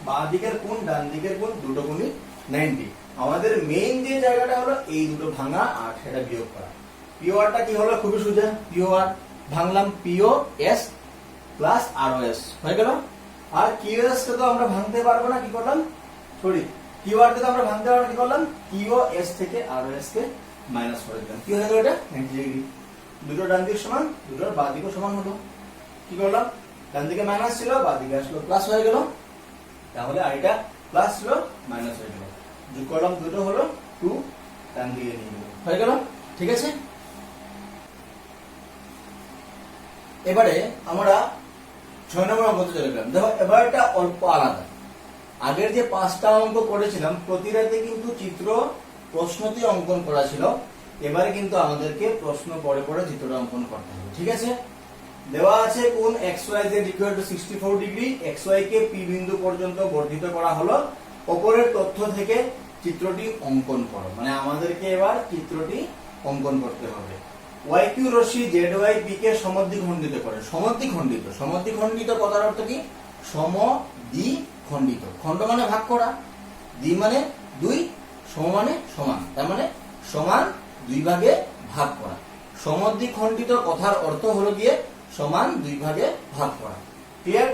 বাঁ দিকের কোণ ডান দিকের কোণ দুটো কোণই 90। আমাদের মেইন যে জায়গাটা হলো এই দুটো ভাঙা আর সেটা বিয়োগ করা। পিও আরটা কি হলো, খুবই সোজা, পিও আর ভাঙলাম, পিও এস প্লাস আরওএস হয়ে গেল। আর কিউএস কে তো আমরা ভাঙতে পারবো না, কি করলাম, সরি কিউ আর কে তো আমরা ভাঙতে পারবো না, কি করলাম, কিউ এস থেকে আরওএস কে মাইনাস করে দিলাম, কি হয়ে গেল এটা 90 ডিগ্রি। দুটো ডান দিক সমান, দুটোর বাঁ দিকও সমান হলো, কি করলাম, ডান দিকে মাইনাস ছিল, বাঁ দিকে আসলো প্লাস হয়ে গেল, তাহলে আর এটা প্লাস ছিল মাইনাস হয়ে গেল, যোগ করলাম দুটো হলো 2, ডান দিকে নিয়ে গেল, হয়ে গেল। ঠিক আছে, এবারে আমরা 6 নম্বর অঙ্ক চলে গেলাম। দেখো এবারটা অল্প আলাদা, আগের যে 5টা অঙ্ক করেছিলাম প্রতিটাতে কিন্তু চিত্র প্রশ্নটি অঙ্কন করা ছিল, এবারে কিন্তু আমাদেরকে প্রশ্ন পড়ে পড়ে চিত্রটা অঙ্কন করতে হবে। ঠিক আছে, দেওয়া আছে কোণ xyz equal to 64 degree, xy K p বিন্দু পর্যন্ত বর্ধিত করা হলো, উপরের তথ্য থেকে চিত্রটি অঙ্কন করো। মানে আমাদেরকে এবার চিত্রটি অঙ্কন করতে হবে। yq রশ্মি zy p কে সমদ্বিখণ্ডিত করে, সমদ্বিখণ্ডিত, সমদ্বিখণ্ডিত কথার অর্থ কি, সমদ্বিখণ্ডিত, খণ্ড মানে ভাগ করা, দ্বি মানে 2, সম মানে সমান, তার মানে সমান 2 ভাগে ভাগ করা। সমদ্বিখণ্ডিত কথার অর্থ হলো গিয়ে সমান 2 ভাগে ভাগ করা। ক্লিয়ার?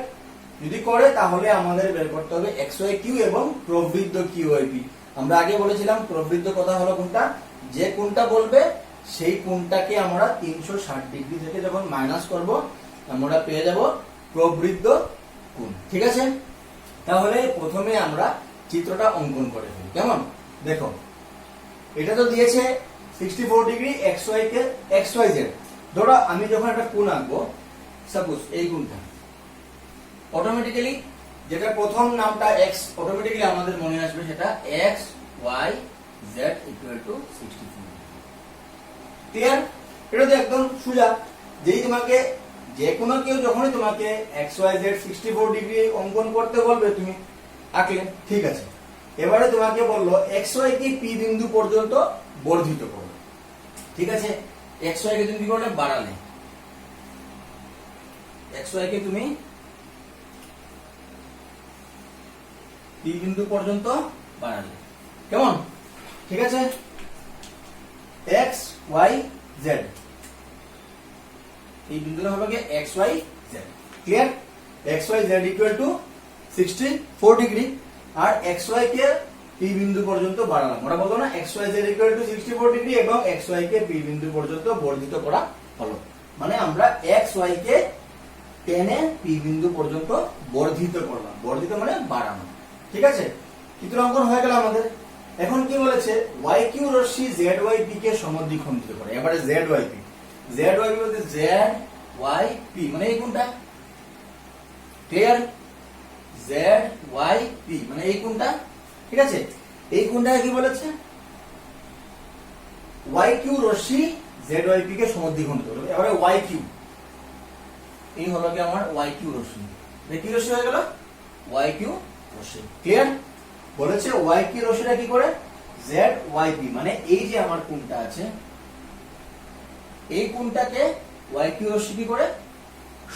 যদি করে তাহলে আমাদের বের করতে হবে xyq এবং প্রবৃদ্ধ qyp। আমরা আগে বলেছিলাম প্রবৃদ্ধ কথা হলো কোনটা, যে কোনটা বলবে সেই কোণটাকে আমরা 360 ডিগ্রি থেকে যখন মাইনাস করব আমরা পেয়ে যাব প্রবৃদ্ধ কোণ। ঠিক আছে, তাহলে প্রথমে আমরা চিত্রটা অঙ্কন করে ফেলি। কেমন? দেখো, এটা তো দিয়েছে 64 ডিগ্রি xy কে xyz। ধরো আমি যখন একটা কোণ আঁকবো, সাপোজ এই কোণটা, অটোমেটিক্যালি যেটা প্রথম নামটা x, অটোমেটিক্যালি আমাদের মনে আসবে সেটা x y z equal to 64। Clear? এটা তো একদম সোজা। যেই তোমাকে যে কোনো কেউ যখনই তোমাকে x y z 64 ডিগ্রি অঙ্কন করতে বলবে তুমি আঁকলে, ঠিক আছে। এবারে তোমাকে বললো x y কে p বিন্দু পর্যন্ত বর্ধিত করো। ঠিক আছে, x y কে তুমি কি করলে? বাড়ালে। x y কে তুমি p বিন্দু পর্যন্ত বাড়ালে। কেমন? ঠিক আছে, x y z, এই বিন্দুটা হবে কি x y z। Clear? x y z equal to 64 degree আর x y কে p বিন্দু পর্যন্ত বাড়ালাম। ওরা বলতো না x y z equal to 64 degree এবং x y কে p বিন্দু পর্যন্ত বর্ধিত করা হলো। মানে আমরা x y কে টেনে p বিন্দু পর্যন্ত বর্ধিত করলাম। বর্ধিত মানে বাড়ানো। ঠিক আছে, চিত্র অঙ্কন হয়ে গেল আমাদের। এখন কি বলেছে? yq রশ্মি zyp কে সমদ্বিখণ্ডিত করে। এবারে zyp, zyp বলতে zyp মানে এই কোণটা। ক্লিয়ার? zyp মানে এই কোণটা। ঠিক আছে, এই কোণটাকে কি বলেছে? yq রশ্মি zyp কে সমদ্বিখণ্ডিত করে। এবারে yq, এই হলো কি আমার yq রশ্মি। কি রশ্মি হয়ে গেল? yq রশ্মি। ক্লিয়ার? বলেছে yq রশ্মিটা কি করে? zyp মানে এই যে আমার কোণটা আছে, এই কোণটাকে yq রশ্মি কি করে?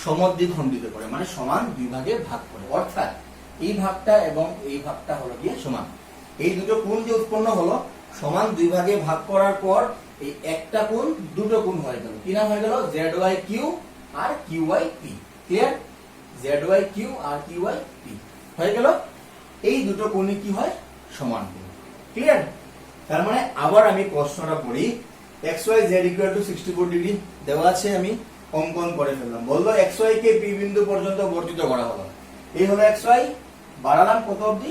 সমদ্বিখণ্ডিত করে, মানে সমান দুই ভাগে ভাগ করে। অর্থাৎ এই ভাগটা এবং এই ভাগটা হলো কি সমান। এই দুটো কোণ যে উৎপন্ন হলো, সমান দুই ভাগে ভাগ করার পর এই একটা কোণ দুটো কোণ হয়ে গেল। কি নাম হয়ে গেল? zyq আর qyp। ক্লিয়ার? zyq আর qyp হয়ে গেল। এই দুটো কোণই কি হয়? সমান কোণ। ক্লিয়ার? তার মানে আবার আমি প্রশ্নটা পড়ি। xy z equal to 64 degree দেওয়া আছে, আমি অঙ্কন করে ফেললাম। বললো xy কে p বিন্দু পর্যন্ত বর্ধিত করা হলো। এই হলো xy, বাড়ালাম কত অবধি?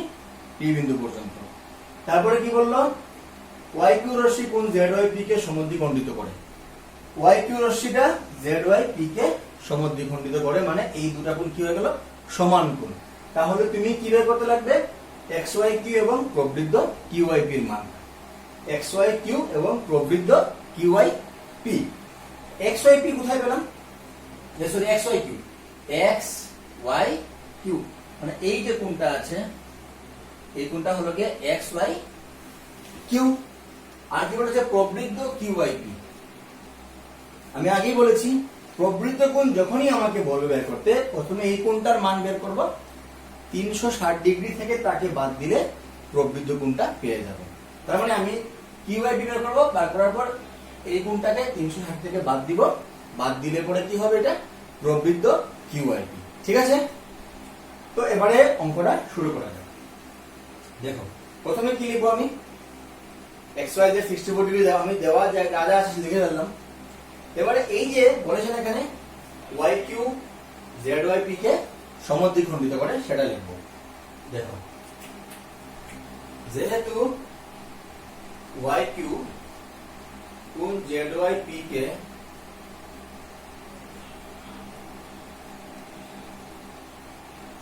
p বিন্দু পর্যন্ত। তারপরে কি বললো? yq রশ্মি কোণ zyp কে সমদ্বিখণ্ডিত করে। yq রশ্মিটা zyp কে সমদ্বিখণ্ডিত করে, মানে এই দুটা কোণ কি হয়ে গেল? সমান কোণ। তাহলে তুমি কি বের করতে লাগবে? xyq এবং প্রবৃদ্ধ qyp এর মান। xyq এবং প্রবৃদ্ধ qyp। xyp কোথায় পেলাম? সরি, xyq, xyq মানে এই যে কোণটা আছে, এই কোণটা হলো কি xyq। আর কি বলেছে? প্রবৃদ্ধ qyp। আমি আগেই বলেছি প্রবৃদ্ধ কোণ যখনই আমাকে বলবে বের করতে, প্রথমে এই কোণটার মান বের করব। 360 ডিগ্রি থেকে তাকে বাদ দিলে প্রবৃদ্ধ কোণটা পেয়ে যাব। তার মানে আমি qyp বের করব, বার করার পর এই কোণটাকে 360 থেকে বাদ দিব, বাদ দিলে পরে কি হবে? এটা প্রবৃদ্ধ qyp। ঠিক আছে, তো এবারে অঙ্কটা শুরু করা যাক। দেখো, প্রথমে কি লিখবো আমি? xy যে 64 ডিগ্রি আমি দেওয়া যা যা আছে লিখে ফেললাম। এবারে এই যে বলেছেন এখানে yq zyp কে সমদ্বিখণ্ডিত করে, সেটা লিখবো। দেখো, যেহেতু yq কোণ zyp কে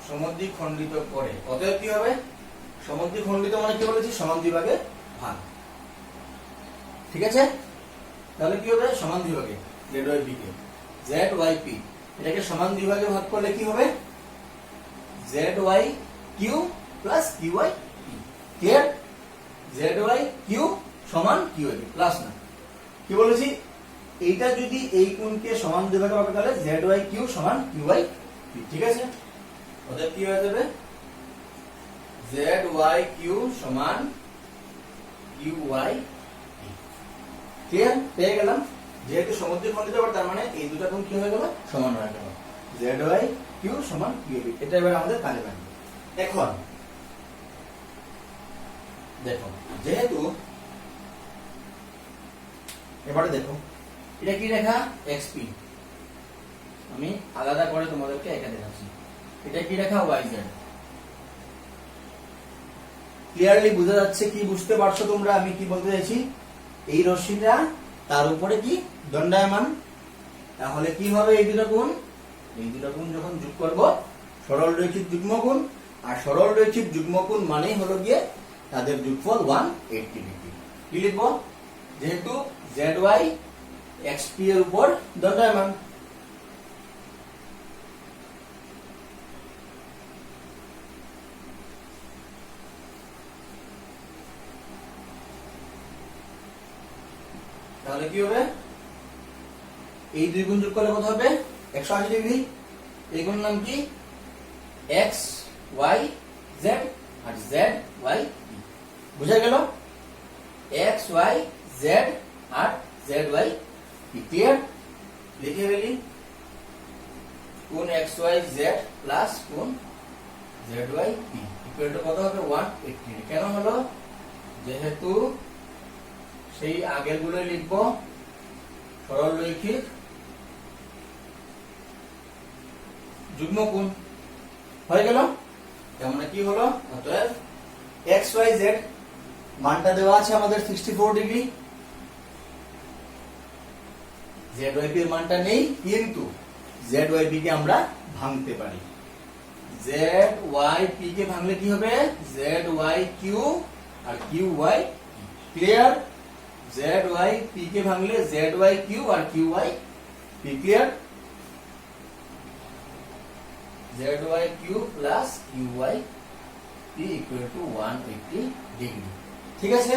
সমদ্বিখণ্ডিত করে, অতএব কি হবে? সমদ্বিখণ্ডিত মানে কি বলেছি? সমান দুই ভাগে ভাগ। ঠিক আছে, তাহলে কি হবে? সমান দুই ভাগে zyp কে, zyp এটাকে সমান দুই ভাগে ভাগ করলে কি হবে? zyq plus qyp। Clear? zyq সমান qyp প্লাস না, কি বলেছি? এইটা যদি এই কোণকে সমান দুই ভাগে ভাগ করে তাহলে zyq সমান qyp। ঠিক আছে, অতএব কি হয়ে যাবে? zyq সমান qyp। ক্লিয়ার? পেয়ে গেলাম। যেহেতু সমদ্বিখণ্ডিত হবে, তার মানে এই দুটো কোণ কি হয়ে গেল? সমান হয়ে গেল। zyq সমান qyp। এটা এবার আমাদের কাজে লাগবে। এখন দেখো, যেহেতু এবারে দেখো এটা কি রেখা এক্সপি, আমি আলাদা করে তোমাদেরকে একা দেখাচ্ছি। এটা কি রেখা ওয়াইজেড। ক্লিয়ারলি বোঝা যাচ্ছে কি, বুঝতে পারছো তোমরা আমি কি বলতে চাইছি? এই রশ্মিটা তার উপরে কি দণ্ডায়মান, তাহলে কি হবে এই দুটো গুণ? এই দুটো গুণ যখন যোগ করব সরল রৈখিক যুগ্মগুণ, আর সরল রৈখিক যুগ্মগুণ মানেই হলো গিয়ে তাদের যোগফল 180 ডিগ্রি। কি লিখবো? যেহেতু ZY XP এর উপর দণ্ডায়মান। তাহলে কি হবে? এই দুই গুণ যোগ করলে কত হবে? 180 ডিগ্রি। এই গুণ নাম কি? X Y Z আর Z Y P। বুঝা গেল? X Y Z আর Z Y P। ক্লিয়ার? লিখে ফেলি। কোণ X Y Z প্লাস কোণ Z Y P equal to কত হবে? 180। কেন হলো? যেহেতু সেই আগের গুলো লিখবো সরল রৈখিক যুগ্মকোণ হয়ে গেল। তাহলে কি হলো? অতএব XYZ মানটা দেওয়া আছে আমাদের 64 ডিগ্রি, ZYP এর মানটা নেই, কিন্তু ZYP কে আমরা ভাঙতে পারি। ZYP কে ভাঙলে কি হবে? ZYQ আর QY। ক্লিয়ার? ZYP কে ভাঙলে ZYQ আর QYP। Clear? ZYQ plus QYP equal to 180 degree. ঠিক আছে,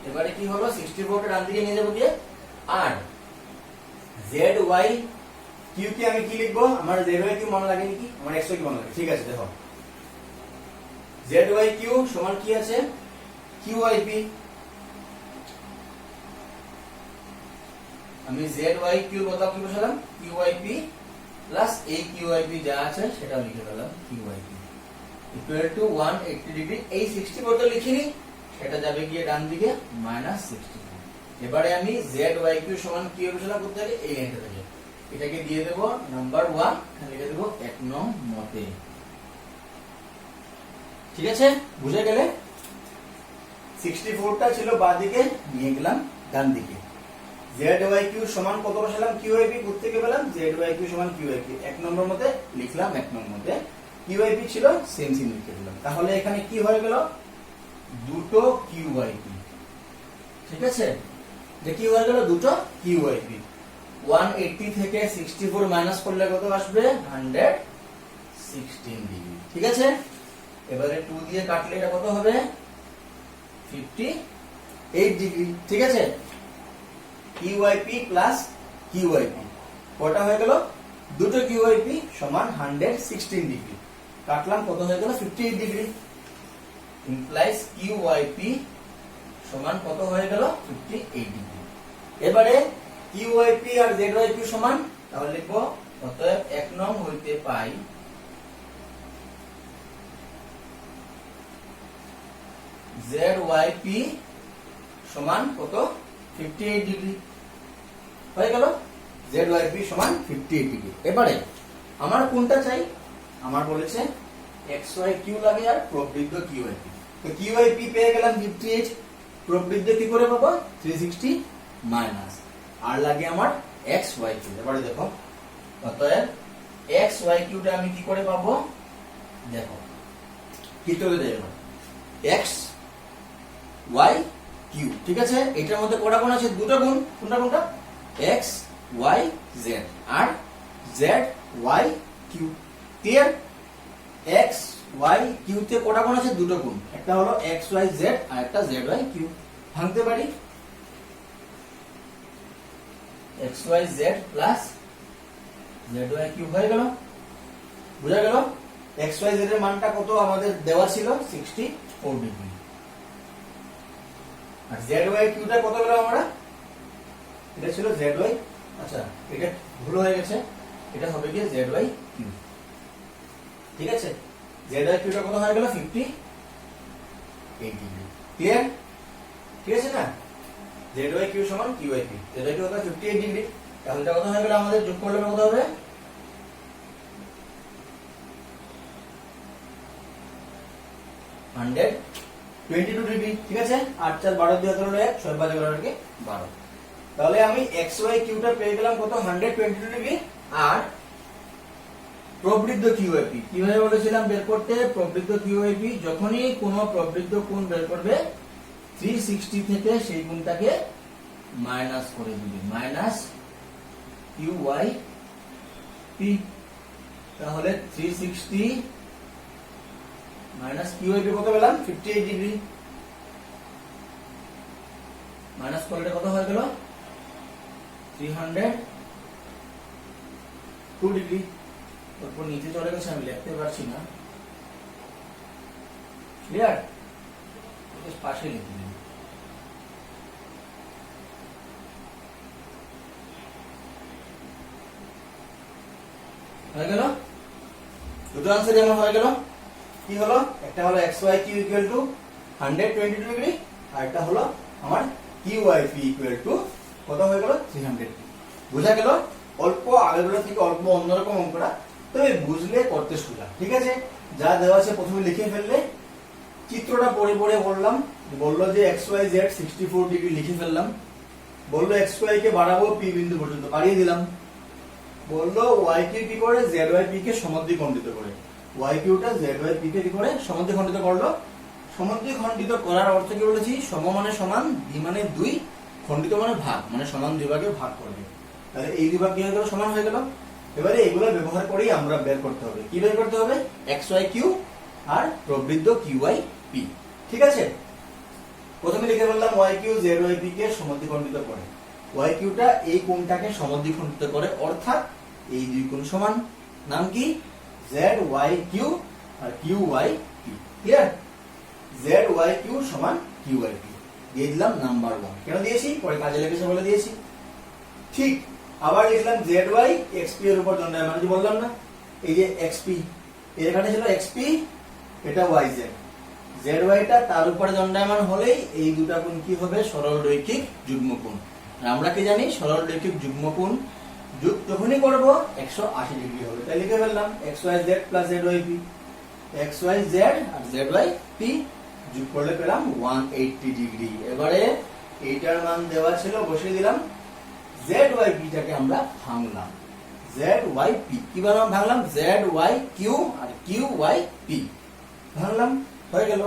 এবারে কি হলো? 64 কে ডান দিকে নিয়ে যাবো গিয়ে, আর ZYQ কে আমি কি লিখবো? আমার ZYQ মনে লাগে নাকি? আমার XYQ মনে লাগে। ঠিক আছে, দেখো ZYQ সমান কি আছে? QYP। আমি ZYQ বদলাম কি বসালাম? QYP প্লাস এই QYP যা আছে সেটা লিখে দিলাম QYP ইকুয়াল টু 180 ডিগ্রি। এই 64 তো লিখিনি, সেটা যাবে গিয়ে ডান দিকে -64। এবারে আমি ZYQ সমান কি বসালাম করতে গেলে এই লাইনটা থেকে এটাকে দিয়ে দেব নাম্বার 1, এখানে লিখে দেব 1 নং মতে। ঠিক আছে, বুঝে গেলে? 64টা ছিল বাঁ দিকে, নিয়ে গেলাম ডান দিকে। ZYQ সমান কত বসালাম? QYP করতে গিয়ে পেলাম ZYQ সমান QYP। 1 নম্বর মতে লিখলাম 1 নম্বর মতে, QYP ছিল সেম সিন লিখে দিলাম। তাহলে এখানে কি হয়ে গেল? দুটো QYP। ঠিক আছে, যে কি হয়ে গেল? দুটো QYP। 180 থেকে 64 মাইনাস করলে কত আসবে? 116 ডিগ্রি। ঠিক আছে, এবারে 2 দিয়ে কাটলে এটা কত হবে? 58 ডিগ্রি। ঠিক আছে, QYP প্লাস QYP কটা হয়ে গেল? দুটো QYP সমান 116 ডিগ্রি। কাটলাম, কত হয়ে গেল? 58 ডিগ্রি। ইমপ্লাইজ QYP সমান কত হয়ে গেল? 58 ডিগ্রি। এবারে QYP আর ZYP সমান, তাহলে লিখবো অতএব 1 নং হইতে পাই ZYP সমান কত? 58 ডিগ্রি। হয়ে গেল ZYP সমান 58 ডিগ্রি। এবারে আমার কোনটা চাই? আমার বলেছে XYQ লাগে আর প্রবৃদ্ধ QYP। তো QYP পেয়ে গেলাম 58, প্রবৃদ্ধ কি করে পাবো? 360 মাইনাস, আর লাগে আমার XYQ। এবারে দেখো, অতএব XYQ টা আমি কি করে পাবো? দেখো কি চলে যায় এবার XYQ। ঠিক আছে, এটার মধ্যে কটা গুণ আছে? দুটো গুণ। কোনটা কোনটা? XYZ আর ZYQ। ক্লিয়ার? XYQ তে কটা গুণ আছে? দুটো গুণ। একটা হলো XYZ আর একটা ZYQ। ভাঙতে পারি। XYZ প্লাস ZYQ হয়ে গেল। বুঝা গেল? XYZ এর মানটা কত আমাদের দেওয়া ছিল? 64 ডিগ্রি। আর ZYQ টা কত পেলাম আমরা? এটা ছিল ZY, আচ্ছা এটা ভুল হয়ে গেছে, এটা হবে কি ZYQ। ঠিক আছে, ZYQ টা কত হয়ে গেল? 58 ডিগ্রি। ক্লিয়ার? ঠিক আছে না? ZYQ সমান QYP। ZYQ হলো 58 ডিগ্রি, তাহলে এটা কত হয়ে গেল আমাদের, যোগ করলে কত হবে 122 ডিগ্রি। ঠিক আছে, 8 4 12 দিয়ে হলো 1, 6 5 11 কে 12। তাহলে আমি XYQ টা পেয়ে গেলাম কত 122 ডিগ্রি। আর প্রবৃদ্ধ QYP কিভাবে বলেছিলাম বের করতে, প্রবৃদ্ধ QYP যখনই কোনো প্রবৃদ্ধ কোণ বের করবে 360 থেকে সেই কোণটাকে মাইনাস করে দিবে, মাইনাস QYP। তাহলে 360 মাইনাস QYP কত পেলাম 58 ডিগ্রি, মাইনাস করলে কত হয়ে গেল 302 ডিগ্রি। তারপর নিচে চলে গেছে, আমি লিখতে পারছি না, ক্লিয়ার, পাশে লিখে দিন। হয়ে গেল, দুটো আনসার যেমন হয়ে গেল। কি হলো, একটা হলো XYQ ইকুয়াল টু 122 ডিগ্রি, আর একটা হলো আমার QYP ইকুয়াল টু কত হয়ে গেল 300। বুঝা গেল, অল্প আগেরগুলো থেকে অল্প অন্যরকম অঙ্কটা, তবে বুঝলে করতে সোজা। ঠিক আছে, যা দেওয়া আছে প্রথমে লিখে ফেললে, চিত্রটা পড়ে পড়ে বললাম, বললো যে XYZ 64 ডিগ্রি লিখে ফেললাম, বললো XY কে বাড়াবো P বিন্দু পর্যন্ত, বাড়িয়ে দিলাম। বললো YQ কি করে, ZYP কে সমদ্বিখণ্ডিত করে, YQ টা ZYP কে কি করে সমদ্বিখণ্ডিত করলো। সমদ্বিখণ্ডিত করার অর্থ কি বলেছি, সম মানে সমান, দ্বি মানে দুই, খণ্ডিত মানে ভাগ, মানে সমান দুই ভাগে ভাগ করবে। তাহলে এই দুই ভাগ কি হয়ে গেল, সমান হয়ে গেল। এবারে এগুলো ব্যবহার করেই আমরা বের করতে হবে, কি বের করতে হবে, XYQ আর প্রবৃদ্ধ QYP। ঠিক আছে, প্রথমে লিখে বললাম YQ ZYP কে সমদ্বিখণ্ডিত করে, YQ টা এই কোণটাকে সমদ্বিখণ্ডিত করে, অর্থাৎ এই দুই কোণ সমান। নাম কি, ZYQ আর QYP। ক্লিয়ার, ZYQ সমান QYP দিয়ে দিলাম নাম্বার 1। কেন দিয়েছি, পরে কাজে লেগেছে বলে দিয়েছি। ঠিক, আবার লিখলাম ZY XP এর উপর দণ্ডায়মান, যে বললাম না, এই যে XP, এখানে ছিল XP, এটা YZ, ZY টা তার উপরে দণ্ডায়মান হলেই এই দুটা কোণ কি হবে, সরলরৈখিক যুগ্মকোণ। আর আমরা কি জানি, সরলরৈখিক যুগ্মকোণ যোগ যখনই করব 180 ডিগ্রি হবে। তাই লিখে ফেললাম XYZ প্লাস ZYP, XYZ আর ZYP যোগ করলে পেলাম 180 ডিগ্রি। এবারে এইটার মান দেওয়া ছিল, বসিয়ে দিলাম। ZYP টাকে আমরা ভাঙলাম, ZYP কি ভাঙলাম, ZYQ আর QYP ভাঙলাম, হয়ে গেল।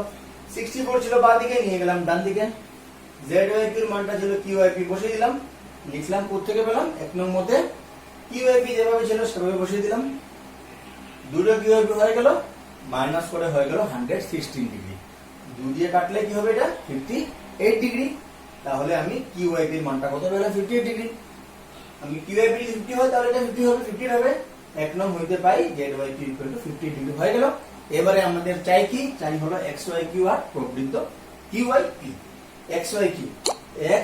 64 ছিল বাঁ দিকে, নিয়ে গেলাম ডান দিকে। ZYQ এর মানটা ছিল QYP, বসিয়ে দিলাম। লিখলাম কোথা থেকে পেলাম, 1 নং মতে QYP যেভাবে ছিল সেভাবে বসিয়ে দিলাম। দুটো QYP হয়ে গেল, মাইনাস করে হয়ে গেল 116 ডিগ্রি। 2 দিয়ে কাটলে কি হবে, এটা 58 ডিগ্রি। তাহলে আমি QYP এর মানটা কত পেলাম, 58 ডিগ্রি। আমি QYP যদি 50 হয় তাহলে এটা 50 হবে, 50 হবে। 1 নং হইতে পাই ZYQ ইকুয়াল টু 50 ডিগ্রি হয়ে গেল। এবারে আমাদের চাই কি, চাই হলো XYQ আর প্রবৃদ্ধ QYP। XYQ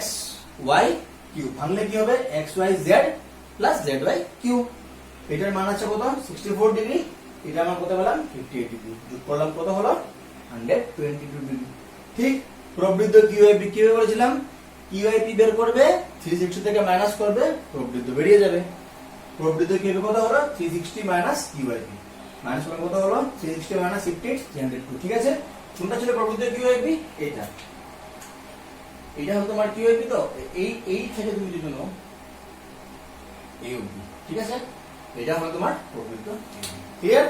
XYQ ভাঙলে কি হবে, XYZ প্লাস ZYQ। এটার মান আছে কত, 64 ডিগ্রি, এটা আমার কত পেলাম 58 ডিগ্রি, যোগ করলাম কত হলো 122 ডিগ্রি। ঠিক, প্রবৃদ্ধ QYP কিভাবে বলেছিলাম, QYP বের করবে, 360 থেকে মাইনাস করবে, প্রবৃদ্ধ বেরিয়ে যাবে। প্রবৃদ্ধ QYP কত হলো, 360 মাইনাস QYP, মাইনাস করলে কত হলো 360 মাইনাস 58 302। ঠিক আছে, কোনটা ছিল প্রবৃদ্ধ QYP, এটা, এটা হলো তোমার QYP। তো এই থেকে তুমি যদি নাও এই অবধি, ঠিক আছে, এটা হলো তোমার প্রবৃদ্ধ। ক্লিয়ার।